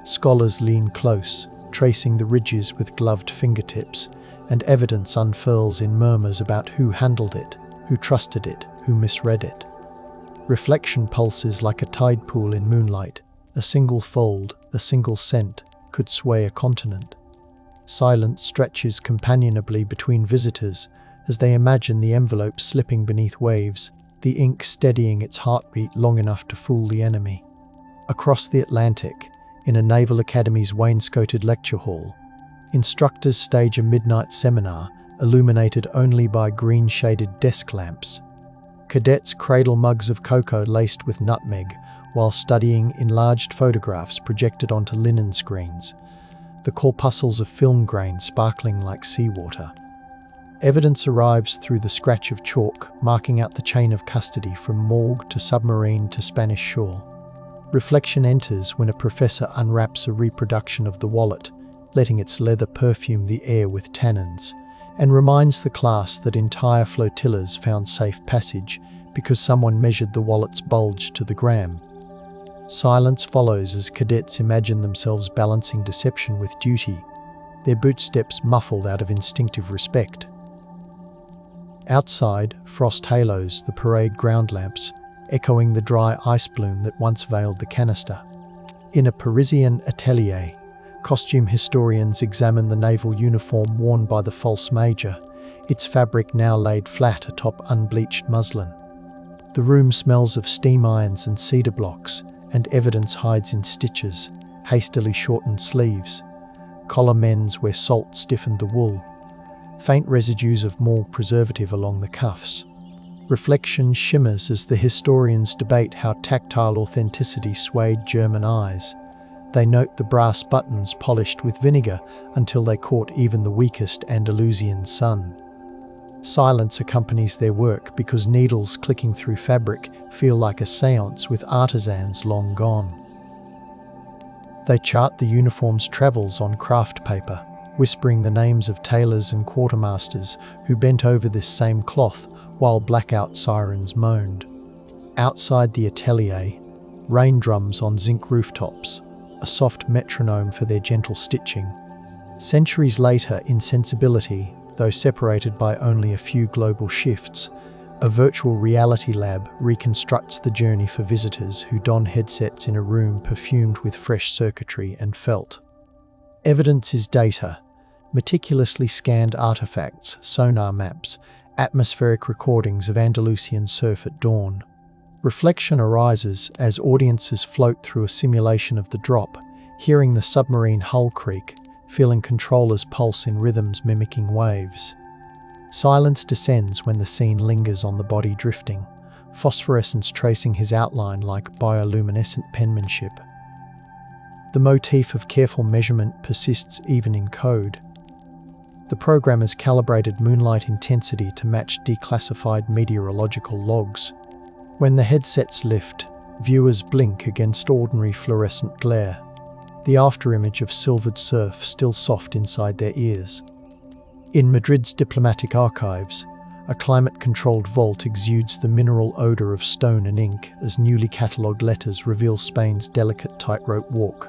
Scholars lean close, tracing the ridges with gloved fingertips, and evidence unfurls in murmurs about who handled it, who trusted it, who misread it. Reflection pulses like a tide pool in moonlight. A single fold, a single scent, could sway a continent. Silence stretches companionably between visitors as they imagine the envelope slipping beneath waves, the ink steadying its heartbeat long enough to fool the enemy. Across the Atlantic, in a Naval Academy's wainscoted lecture hall, instructors stage a midnight seminar illuminated only by green-shaded desk lamps. Cadets cradle mugs of cocoa laced with nutmeg while studying enlarged photographs projected onto linen screens, the corpuscles of film grain sparkling like seawater. Evidence arrives through the scratch of chalk, marking out the chain of custody from morgue to submarine to Spanish shore. Reflection enters when a professor unwraps a reproduction of the wallet, letting its leather perfume the air with tannins, and reminds the class that entire flotillas found safe passage because someone measured the wallet's bulge to the gram. Silence follows as cadets imagine themselves balancing deception with duty, their bootsteps muffled out of instinctive respect. Outside, frost halos the parade ground lamps, echoing the dry ice bloom that once veiled the canister. In a Parisian atelier, costume historians examine the naval uniform worn by the false major, its fabric now laid flat atop unbleached muslin. The room smells of steam irons and cedar blocks, and evidence hides in stitches, hastily shortened sleeves, collar mends where salt stiffened the wool, faint residues of malt preservative along the cuffs. Reflection shimmers as the historians debate how tactile authenticity swayed German eyes. They note the brass buttons polished with vinegar until they caught even the weakest Andalusian sun. Silence accompanies their work because needles clicking through fabric feel like a séance with artisans long gone. They chart the uniform's travels on craft paper, whispering the names of tailors and quartermasters who bent over this same cloth while blackout sirens moaned. Outside the atelier, rain drums on zinc rooftops, a soft metronome for their gentle stitching. Centuries later, insensibility, though separated by only a few global shifts, a virtual reality lab reconstructs the journey for visitors who don headsets in a room perfumed with fresh circuitry and felt. Evidence is data, meticulously scanned artifacts, sonar maps, atmospheric recordings of Andalusian surf at dawn. Reflection arises as audiences float through a simulation of the drop, hearing the submarine hull creak, feeling controllers pulse in rhythms mimicking waves. Silence descends when the scene lingers on the body drifting, phosphorescence tracing his outline like bioluminescent penmanship. The motif of careful measurement persists even in code. The programmers calibrated moonlight intensity to match declassified meteorological logs. When the headsets lift, viewers blink against ordinary fluorescent glare, the afterimage of silvered surf still soft inside their ears. In Madrid's diplomatic archives, a climate-controlled vault exudes the mineral odour of stone and ink as newly catalogued letters reveal Spain's delicate tightrope walk.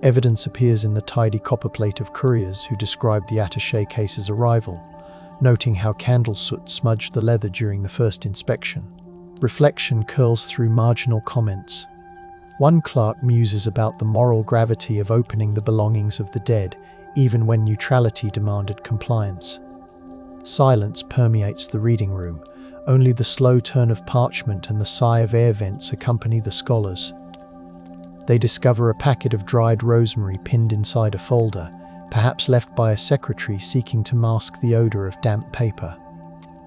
Evidence appears in the tidy copperplate of couriers who describe the attaché case's arrival, noting how candle soot smudged the leather during the first inspection. Reflection curls through marginal comments. One clerk muses about the moral gravity of opening the belongings of the dead, even when neutrality demanded compliance. Silence permeates the reading room. Only the slow turn of parchment and the sigh of air vents accompany the scholars. They discover a packet of dried rosemary pinned inside a folder, perhaps left by a secretary seeking to mask the odour of damp paper.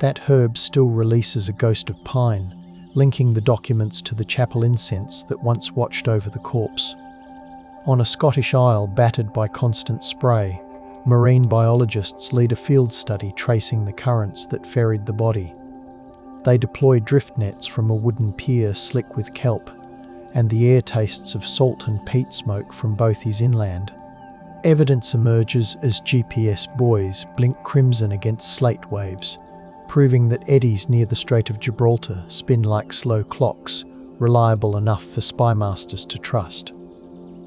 That herb still releases a ghost of pine, linking the documents to the chapel incense that once watched over the corpse. On a Scottish isle battered by constant spray, marine biologists lead a field study tracing the currents that ferried the body. They deploy drift nets from a wooden pier slick with kelp, and the air tastes of salt and peat smoke from both is inland. Evidence emerges as GPS buoys blink crimson against slate waves, proving that eddies near the Strait of Gibraltar spin like slow clocks, reliable enough for spymasters to trust.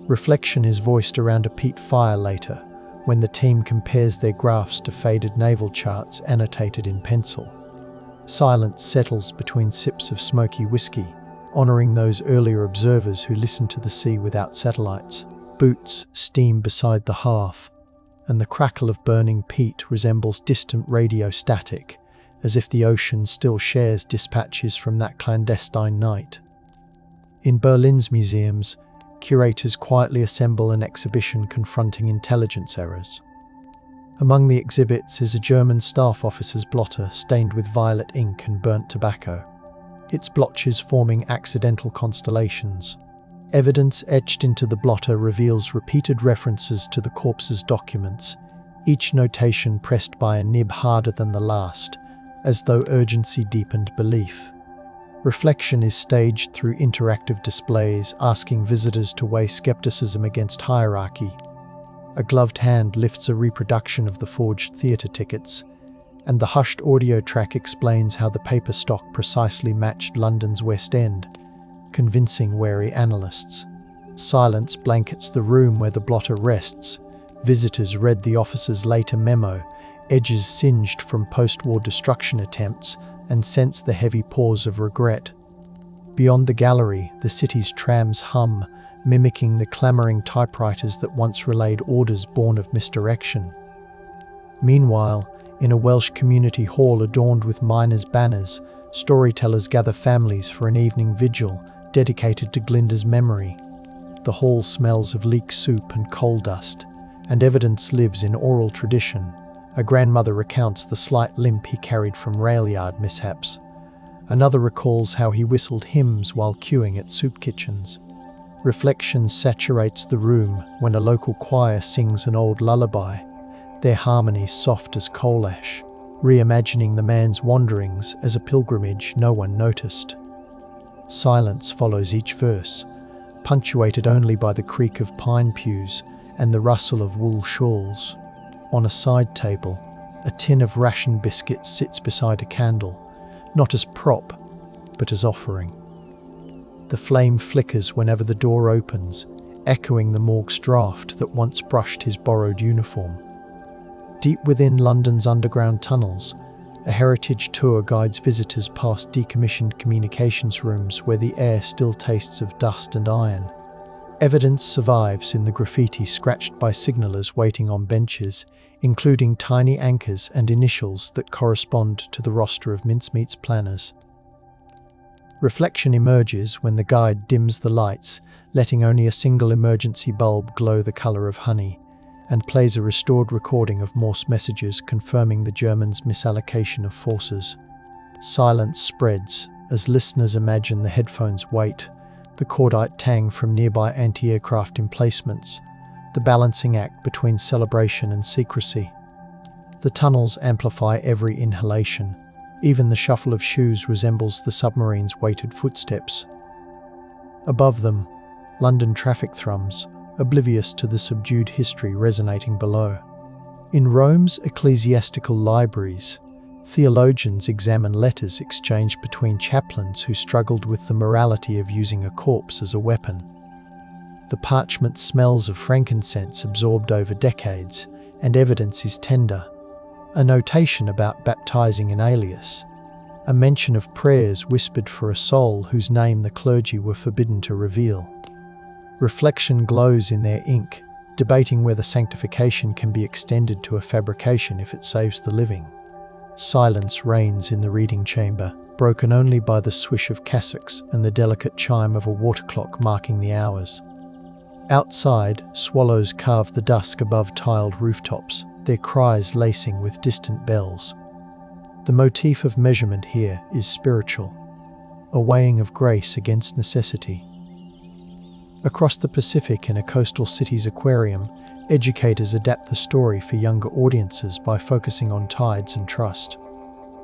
Reflection is voiced around a peat fire later, when the team compares their graphs to faded naval charts annotated in pencil. Silence settles between sips of smoky whiskey, honouring those earlier observers who listened to the sea without satellites. Boots steam beside the hearth, and the crackle of burning peat resembles distant radio static, as if the ocean still shares dispatches from that clandestine night. In Berlin's museums, curators quietly assemble an exhibition confronting intelligence errors. Among the exhibits is a German staff officer's blotter stained with violet ink and burnt tobacco, its blotches forming accidental constellations. Evidence etched into the blotter reveals repeated references to the corpse's documents, each notation pressed by a nib harder than the last, as though urgency deepened belief. Reflection is staged through interactive displays, asking visitors to weigh skepticism against hierarchy. A gloved hand lifts a reproduction of the forged theatre tickets, and the hushed audio track explains how the paper stock precisely matched London's West End, convincing wary analysts. Silence blankets the room where the blotter rests. Visitors read the officer's later memo, edges singed from post-war destruction attempts, and sensed the heavy pause of regret. Beyond the gallery, the city's trams hum, mimicking the clamouring typewriters that once relayed orders born of misdirection. Meanwhile, in a Welsh community hall adorned with miners' banners, storytellers gather families for an evening vigil dedicated to Glinda's memory. The hall smells of leek soup and coal dust, and evidence lives in oral tradition. A grandmother recounts the slight limp he carried from rail yard mishaps. Another recalls how he whistled hymns while queuing at soup kitchens. Reflection saturates the room when a local choir sings an old lullaby, their harmony soft as coal ash, reimagining the man's wanderings as a pilgrimage no one noticed. Silence follows each verse, punctuated only by the creak of pine pews and the rustle of wool shawls. On a side table, a tin of ration biscuits sits beside a candle, not as prop, but as offering. The flame flickers whenever the door opens, echoing the morgue's draft that once brushed his borrowed uniform. Deep within London's underground tunnels, a heritage tour guides visitors past decommissioned communications rooms where the air still tastes of dust and iron. Evidence survives in the graffiti scratched by signallers waiting on benches, including tiny anchors and initials that correspond to the roster of mincemeat's planners. Reflection emerges when the guide dims the lights, letting only a single emergency bulb glow the colour of honey, and plays a restored recording of Morse messages confirming the Germans' misallocation of forces. Silence spreads as listeners imagine the headphones' weight, the cordite tang from nearby anti-aircraft emplacements, the balancing act between celebration and secrecy. The tunnels amplify every inhalation. Even the shuffle of shoes resembles the submarine's weighted footsteps. Above them, London traffic thrums, oblivious to the subdued history resonating below. In Rome's ecclesiastical libraries, theologians examine letters exchanged between chaplains who struggled with the morality of using a corpse as a weapon. The parchment smells of frankincense absorbed over decades, and evidence is tender. A notation about baptizing an alias, a mention of prayers whispered for a soul whose name the clergy were forbidden to reveal. Reflection glows in their ink, debating whether sanctification can be extended to a fabrication if it saves the living. Silence reigns in the reading chamber, broken only by the swish of cassocks and the delicate chime of a water clock marking the hours. Outside, swallows carve the dusk above tiled rooftops, their cries lacing with distant bells. The motif of measurement here is spiritual. a weighing of grace against necessity. Across the Pacific, in a coastal city's aquarium, educators adapt the story for younger audiences by focusing on tides and trust.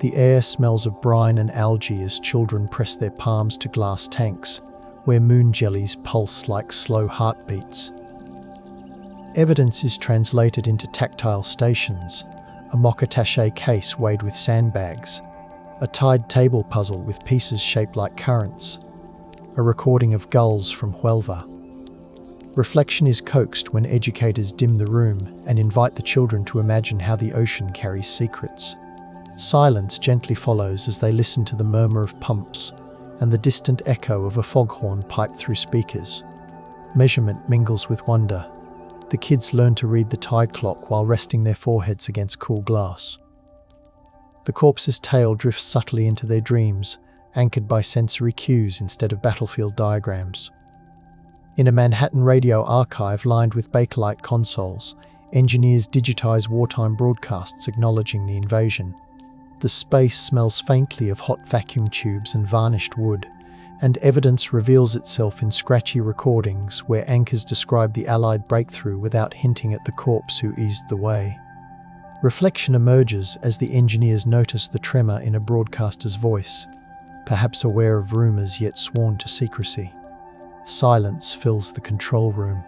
The air smells of brine and algae as children press their palms to glass tanks, where moon jellies pulse like slow heartbeats. Evidence is translated into tactile stations, a mock-attaché case weighed with sandbags, a tide table puzzle with pieces shaped like currents, a recording of gulls from Huelva. Reflection is coaxed when educators dim the room and invite the children to imagine how the ocean carries secrets. Silence gently follows as they listen to the murmur of pumps and the distant echo of a foghorn piped through speakers. Measurement mingles with wonder. The kids learn to read the tide clock while resting their foreheads against cool glass. The corpse's tale drifts subtly into their dreams, anchored by sensory cues instead of battlefield diagrams. In a Manhattan radio archive lined with Bakelite consoles, engineers digitize wartime broadcasts acknowledging the invasion. The space smells faintly of hot vacuum tubes and varnished wood, and evidence reveals itself in scratchy recordings where anchors describe the Allied breakthrough without hinting at the corpse who eased the way. Reflection emerges as the engineers notice the tremor in a broadcaster's voice, perhaps aware of rumors yet sworn to secrecy. Silence fills the control room.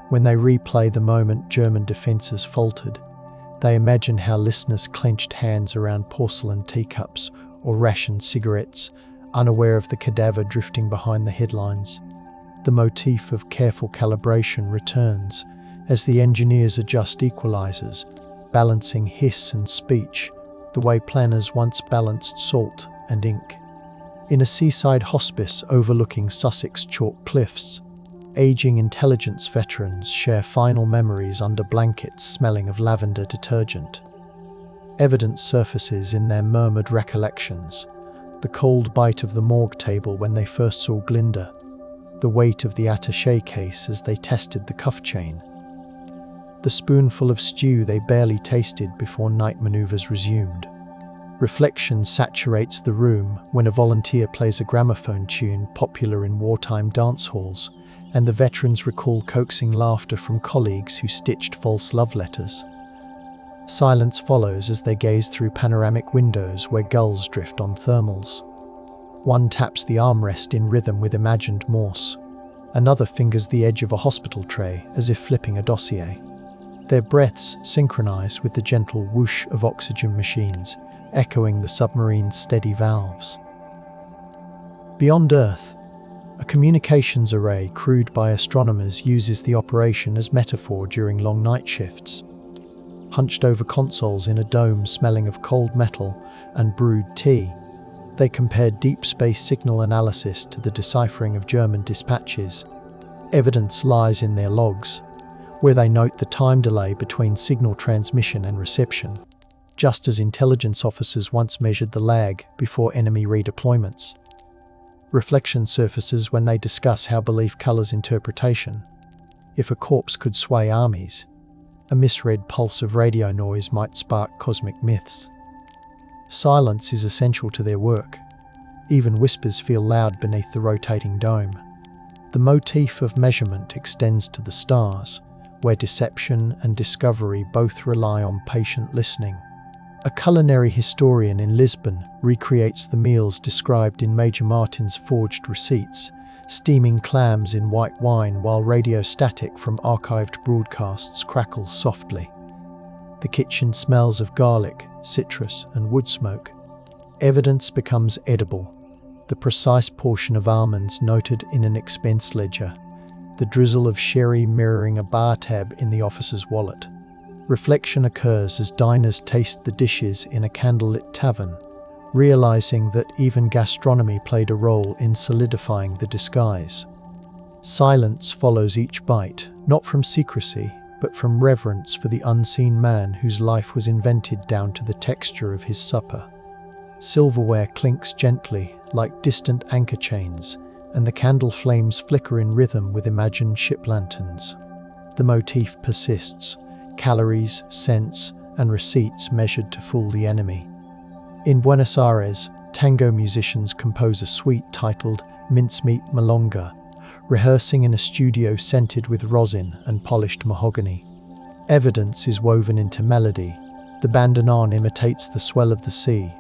When they replay the moment German defenses faltered, they imagine how listeners clenched hands around porcelain teacups or rationed cigarettes, unaware of the cadaver drifting behind the headlines. The motif of careful calibration returns as the engineers adjust equalizers, balancing hiss and speech, the way planners once balanced salt and ink. In a seaside hospice overlooking Sussex chalk cliffs, aging intelligence veterans share final memories under blankets smelling of lavender detergent. Evidence surfaces in their murmured recollections: the cold bite of the morgue table when they first saw Glinda, the weight of the attaché case as they tested the cuff chain, the spoonful of stew they barely tasted before night maneuvers resumed. Reflection saturates the room when a volunteer plays a gramophone tune popular in wartime dance halls, and the veterans recall coaxing laughter from colleagues who stitched false love letters. Silence follows as they gaze through panoramic windows where gulls drift on thermals. One taps the armrest in rhythm with imagined Morse. Another fingers the edge of a hospital tray as if flipping a dossier. Their breaths synchronize with the gentle whoosh of oxygen machines, echoing the submarine's steady valves. Beyond Earth, a communications array crewed by astronomers uses the operation as metaphor during long night shifts. Hunched over consoles in a dome smelling of cold metal and brewed tea, they compare deep space signal analysis to the deciphering of German dispatches. Evidence lies in their logs, where they note the time delay between signal transmission and reception, just as intelligence officers once measured the lag before enemy redeployments. Reflection surfaces when they discuss how belief colors interpretation. If a corpse could sway armies, a misread pulse of radio noise might spark cosmic myths. Silence is essential to their work. Even whispers feel loud beneath the rotating dome. The motif of measurement extends to the stars, where deception and discovery both rely on patient listening. A culinary historian in Lisbon recreates the meals described in Major Martin's forged receipts, steaming clams in white wine while radio static from archived broadcasts crackles softly. The kitchen smells of garlic, citrus, and wood smoke. Evidence becomes edible. The precise portion of almonds noted in an expense ledger, the drizzle of sherry mirroring a bar tab in the officer's wallet. Reflection occurs as diners taste the dishes in a candlelit tavern, realizing that even gastronomy played a role in solidifying the disguise. Silence follows each bite, not from secrecy, but from reverence for the unseen man whose life was invented down to the texture of his supper. Silverware clinks gently, like distant anchor chains, and the candle flames flicker in rhythm with imagined ship lanterns. The motif persists: calories, cents, and receipts measured to fool the enemy. In Buenos Aires, tango musicians compose a suite titled Mincemeat Milonga, rehearsing in a studio scented with rosin and polished mahogany. Evidence is woven into melody. The bandoneon imitates the swell of the sea.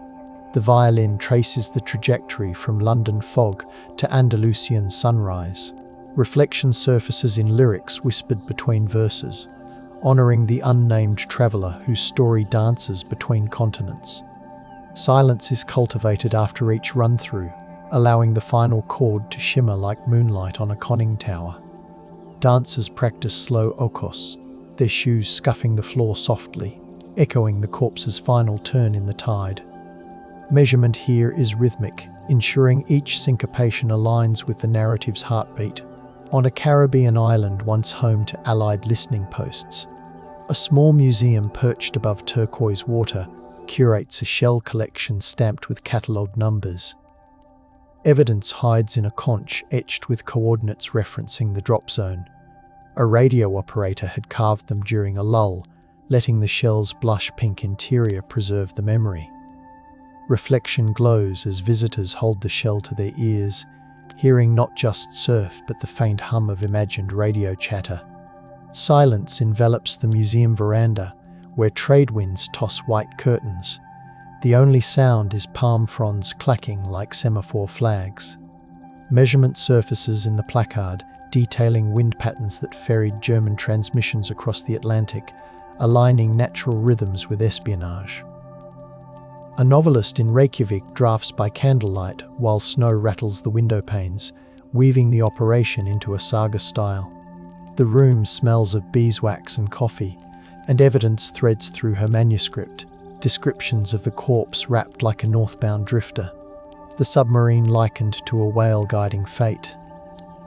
The violin traces the trajectory from London fog to Andalusian sunrise. Reflection surfaces in lyrics whispered between verses, honoring the unnamed traveller whose story dances between continents. Silence is cultivated after each run-through, allowing the final chord to shimmer like moonlight on a conning tower. Dancers practice slow okos, their shoes scuffing the floor softly, echoing the corpse's final turn in the tide. Measurement here is rhythmic, ensuring each syncopation aligns with the narrative's heartbeat. On a Caribbean island once home to Allied listening posts, a small museum perched above turquoise water curates a shell collection stamped with catalogue numbers. Evidence hides in a conch etched with coordinates referencing the drop zone. A radio operator had carved them during a lull, letting the shell's blush pink interior preserve the memory. Reflection glows as visitors hold the shell to their ears, hearing not just surf but the faint hum of imagined radio chatter. Silence envelops the museum veranda, where trade winds toss white curtains. The only sound is palm fronds clacking like semaphore flags. Measurement surfaces in the placard, detailing wind patterns that ferried German transmissions across the Atlantic, aligning natural rhythms with espionage. A novelist in Reykjavik drafts by candlelight while snow rattles the window panes, weaving the operation into a saga style. The room smells of beeswax and coffee, and evidence threads through her manuscript, descriptions of the corpse wrapped like a northbound drifter, the submarine likened to a whale guiding fate.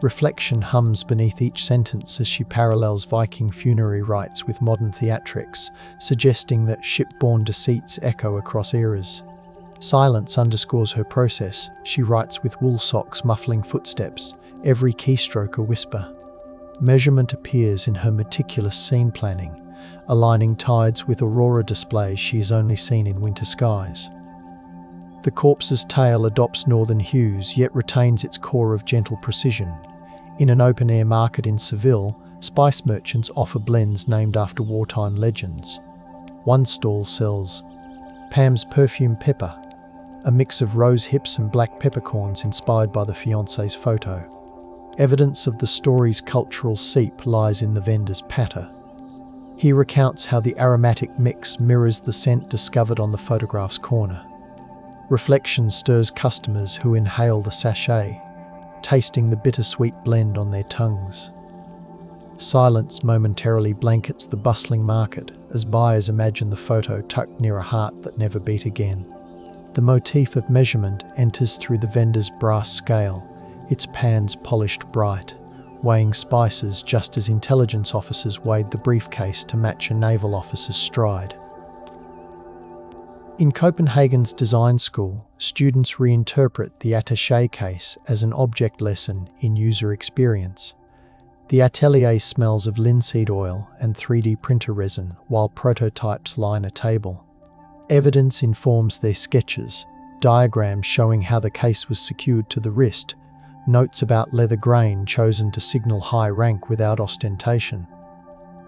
Reflection hums beneath each sentence as she parallels Viking funerary rites with modern theatrics, suggesting that shipborne deceits echo across eras. Silence underscores her process. She writes with wool socks muffling footsteps, every keystroke a whisper. Measurement appears in her meticulous scene planning, aligning tides with aurora displays she has only seen in winter skies. The corpse's tail adopts northern hues yet retains its core of gentle precision. In an open-air market in Seville, spice merchants offer blends named after wartime legends. One stall sells Pam's Perfume Pepper, a mix of rose hips and black peppercorns inspired by the fiancé's photo. Evidence of the story's cultural seep lies in the vendor's patter. He recounts how the aromatic mix mirrors the scent discovered on the photograph's corner. Reflection stirs customers who inhale the sachet, tasting the bittersweet blend on their tongues. Silence momentarily blankets the bustling market as buyers imagine the photo tucked near a heart that never beat again. The motif of measurement enters through the vendor's brass scale, its pans polished bright, weighing spices just as intelligence officers weighed the briefcase to match a naval officer's stride. In Copenhagen's design school, students reinterpret the attaché case as an object lesson in user experience. The atelier smells of linseed oil and 3D printer resin while prototypes line a table. Evidence informs their sketches, diagrams showing how the case was secured to the wrist, notes about leather grain chosen to signal high rank without ostentation.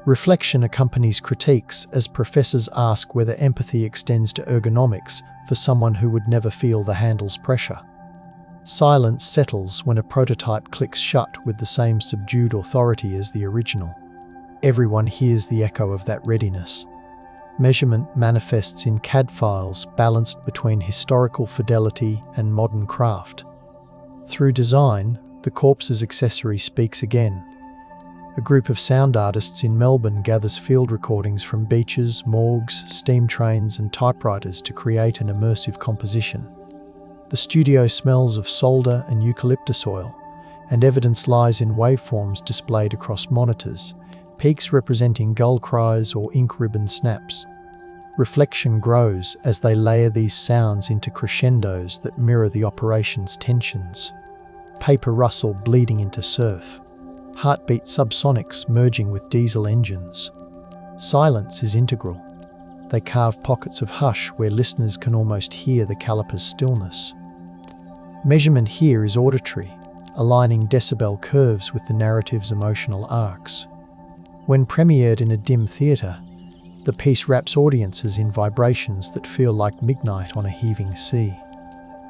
Reflection accompanies critiques as professors ask whether empathy extends to ergonomics for someone who would never feel the handle's pressure. Silence settles when a prototype clicks shut with the same subdued authority as the original. Everyone hears the echo of that readiness. Measurement manifests in CAD files balanced between historical fidelity and modern craft. Through design, the corpse's accessory speaks again. A group of sound artists in Melbourne gathers field recordings from beaches, morgues, steam trains and typewriters to create an immersive composition. The studio smells of solder and eucalyptus oil, and evidence lies in waveforms displayed across monitors, peaks representing gull cries or ink ribbon snaps. Reflection grows as they layer these sounds into crescendos that mirror the operation's tensions. Paper rustle bleeding into surf. Heartbeat subsonics merging with diesel engines. Silence is integral. They carve pockets of hush where listeners can almost hear the caliper's stillness. Measurement here is auditory, aligning decibel curves with the narrative's emotional arcs. When premiered in a dim theatre, the piece wraps audiences in vibrations that feel like midnight on a heaving sea.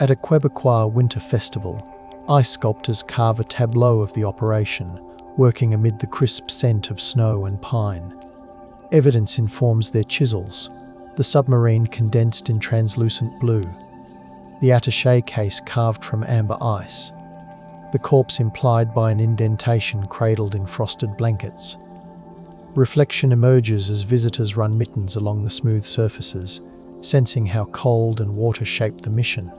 At a Quebecois winter festival, ice sculptors carve a tableau of the operation, working amid the crisp scent of snow and pine. Evidence informs their chisels, the submarine condensed in translucent blue, the attaché case carved from amber ice, the corpse implied by an indentation cradled in frosted blankets. Reflection emerges as visitors run mittens along the smooth surfaces, sensing how cold and water shape the mission.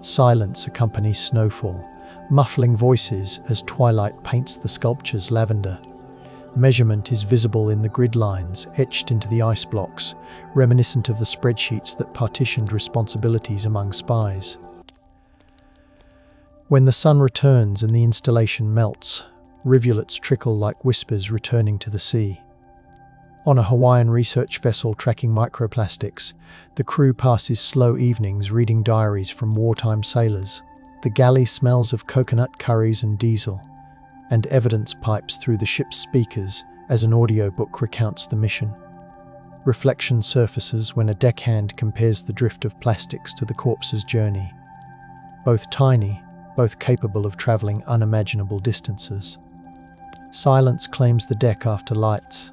Silence accompanies snowfall, muffling voices as twilight paints the sculptures lavender. Measurement is visible in the grid lines etched into the ice blocks, reminiscent of the spreadsheets that partitioned responsibilities among spies. When the sun returns and the installation melts, rivulets trickle like whispers returning to the sea. On a Hawaiian research vessel tracking microplastics, the crew passes slow evenings reading diaries from wartime sailors. The galley smells of coconut curries and diesel, and evidence pipes through the ship's speakers as an audiobook recounts the mission. Reflection surfaces when a deckhand compares the drift of plastics to the corpse's journey. Both tiny, both capable of travelling unimaginable distances. Silence claims the deck after lights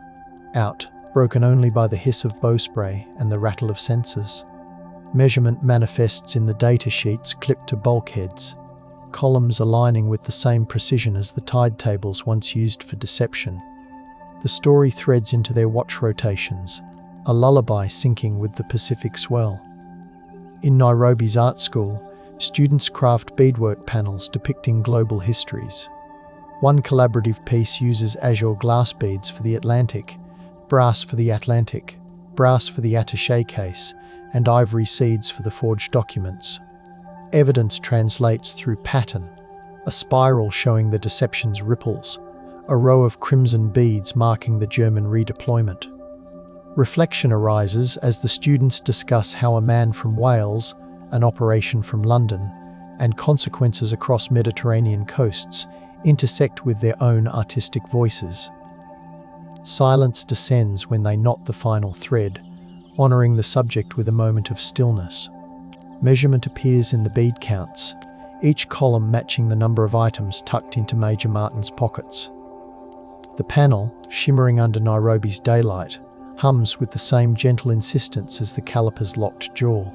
out, broken only by the hiss of bowspray and the rattle of sensors. Measurement manifests in the data sheets clipped to bulkheads, columns aligning with the same precision as the tide tables once used for deception. The story threads into their watch rotations, a lullaby syncing with the Pacific swell. In Nairobi's art school, students craft beadwork panels depicting global histories. One collaborative piece uses azure glass beads for the Atlantic, brass for the Atlantic, brass for the attaché case, and ivory seeds for the forged documents. Evidence translates through pattern, a spiral showing the deception's ripples, a row of crimson beads marking the German redeployment. Reflection arises as the students discuss how a man from Wales, an operation from London, and consequences across Mediterranean coasts intersect with their own artistic voices. Silence descends when they knot the final thread, honouring the subject with a moment of stillness. Measurement appears in the bead counts, each column matching the number of items tucked into Major Martin's pockets. The panel, shimmering under Nairobi's daylight, hums with the same gentle insistence as the caliper's locked jaw.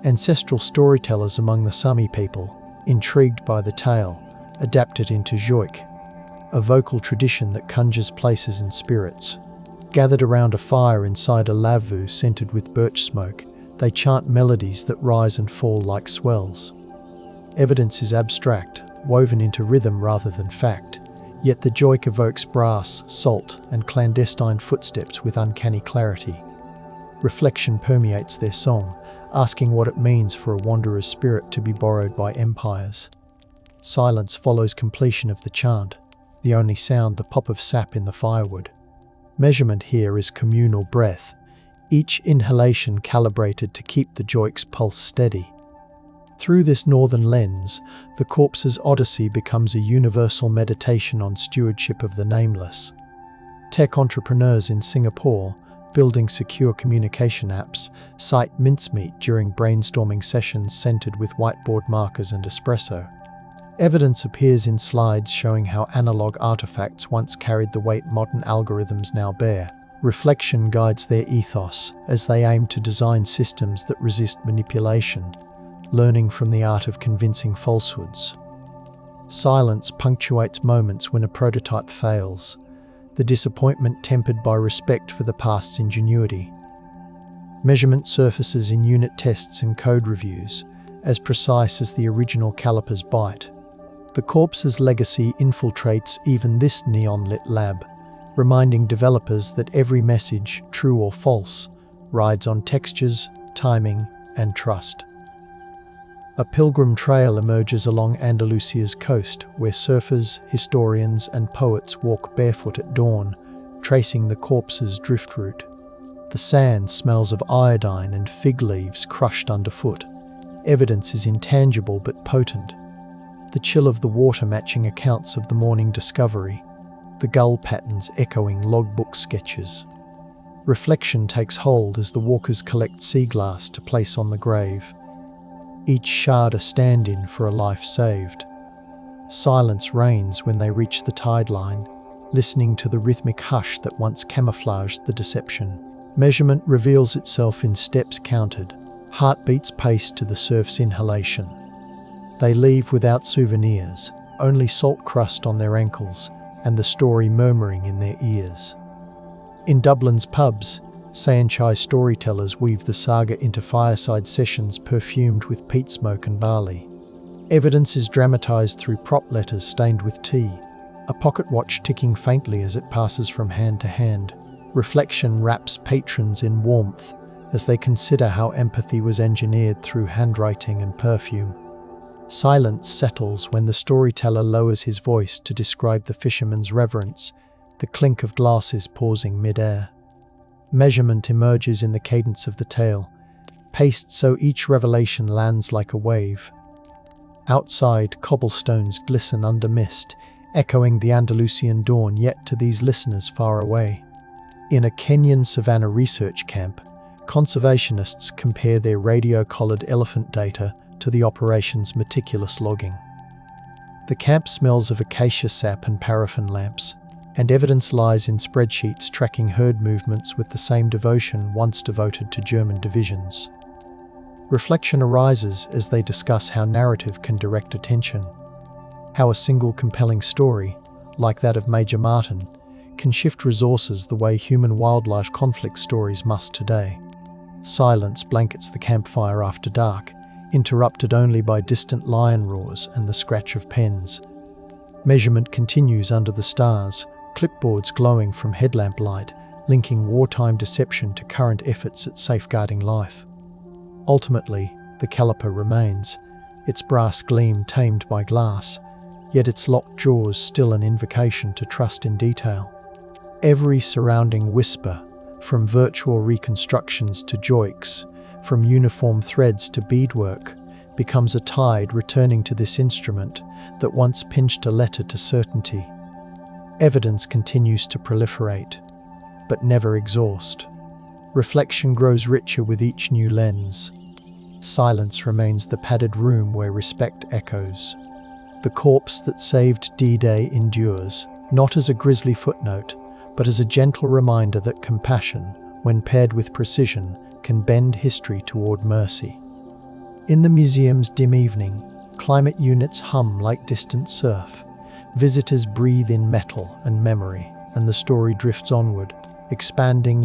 Ancestral storytellers among the Sami people, intrigued by the tale, adapt it into joik, a vocal tradition that conjures places and spirits. Gathered around a fire inside a lavu scented with birch smoke, they chant melodies that rise and fall like swells. Evidence is abstract, woven into rhythm rather than fact, yet the joik evokes brass, salt, and clandestine footsteps with uncanny clarity. Reflection permeates their song, asking what it means for a wanderer's spirit to be borrowed by empires. Silence follows completion of the chant, the only sound the pop of sap in the firewood. Measurement here is communal breath, each inhalation calibrated to keep the joik's pulse steady. Through this northern lens, the corpse's odyssey becomes a universal meditation on stewardship of the nameless. Tech entrepreneurs in Singapore, building secure communication apps, cite mincemeat during brainstorming sessions scented with whiteboard markers and espresso. Evidence appears in slides showing how analog artifacts once carried the weight modern algorithms now bear. Reflection guides their ethos as they aim to design systems that resist manipulation, learning from the art of convincing falsehoods. Silence punctuates moments when a prototype fails, the disappointment tempered by respect for the past's ingenuity. Measurement surfaces in unit tests and code reviews, as precise as the original caliper's bite. The corpse's legacy infiltrates even this neon-lit lab, reminding developers that every message, true or false, rides on textures, timing, and trust. A pilgrim trail emerges along Andalusia's coast, where surfers, historians, and poets walk barefoot at dawn, tracing the corpse's drift route. The sand smells of iodine and fig leaves crushed underfoot. Evidence is intangible but potent. The chill of the water matching accounts of the morning discovery. The gull patterns echoing logbook sketches. Reflection takes hold as the walkers collect sea glass to place on the grave. Each shard a stand-in for a life saved. Silence reigns when they reach the tide line, listening to the rhythmic hush that once camouflaged the deception. Measurement reveals itself in steps counted, heartbeats paced to the surf's inhalation. They leave without souvenirs, only salt crust on their ankles and the story murmuring in their ears. In Dublin's pubs, Sainchai storytellers weave the saga into fireside sessions perfumed with peat smoke and barley. Evidence is dramatised through prop letters stained with tea, a pocket watch ticking faintly as it passes from hand to hand. Reflection wraps patrons in warmth as they consider how empathy was engineered through handwriting and perfume. Silence settles when the storyteller lowers his voice to describe the fisherman's reverence, the clink of glasses pausing mid-air. Measurement emerges in the cadence of the tale, paced so each revelation lands like a wave. Outside, cobblestones glisten under mist, echoing the Andalusian dawn yet to these listeners far away. In a Kenyan savannah research camp, conservationists compare their radio-collared elephant data to the operation's meticulous logging. The camp smells of acacia sap and paraffin lamps, and evidence lies in spreadsheets tracking herd movements with the same devotion once devoted to German divisions. Reflection arises as they discuss how narrative can direct attention, how a single compelling story, like that of Major Martin, can shift resources the way human-wildlife conflict stories must today. Silence blankets the campfire after dark, interrupted only by distant lion roars and the scratch of pens. Measurement continues under the stars, clipboards glowing from headlamp light, linking wartime deception to current efforts at safeguarding life. Ultimately, the caliper remains, its brass gleam tamed by glass, yet its locked jaws still an invocation to trust in detail. Every surrounding whisper, from virtual reconstructions to joiks, from uniform threads to beadwork, becomes a tide returning to this instrument that once pinched a letter to certainty. Evidence continues to proliferate, but never exhaust. Reflection grows richer with each new lens. Silence remains the padded room where respect echoes. The corpse that saved D-Day endures, not as a grisly footnote, but as a gentle reminder that compassion, when paired with precision, can bend history toward mercy. In the museum's dim evening, climate units hum like distant surf. Visitors breathe in metal and memory, and the story drifts onward, expanding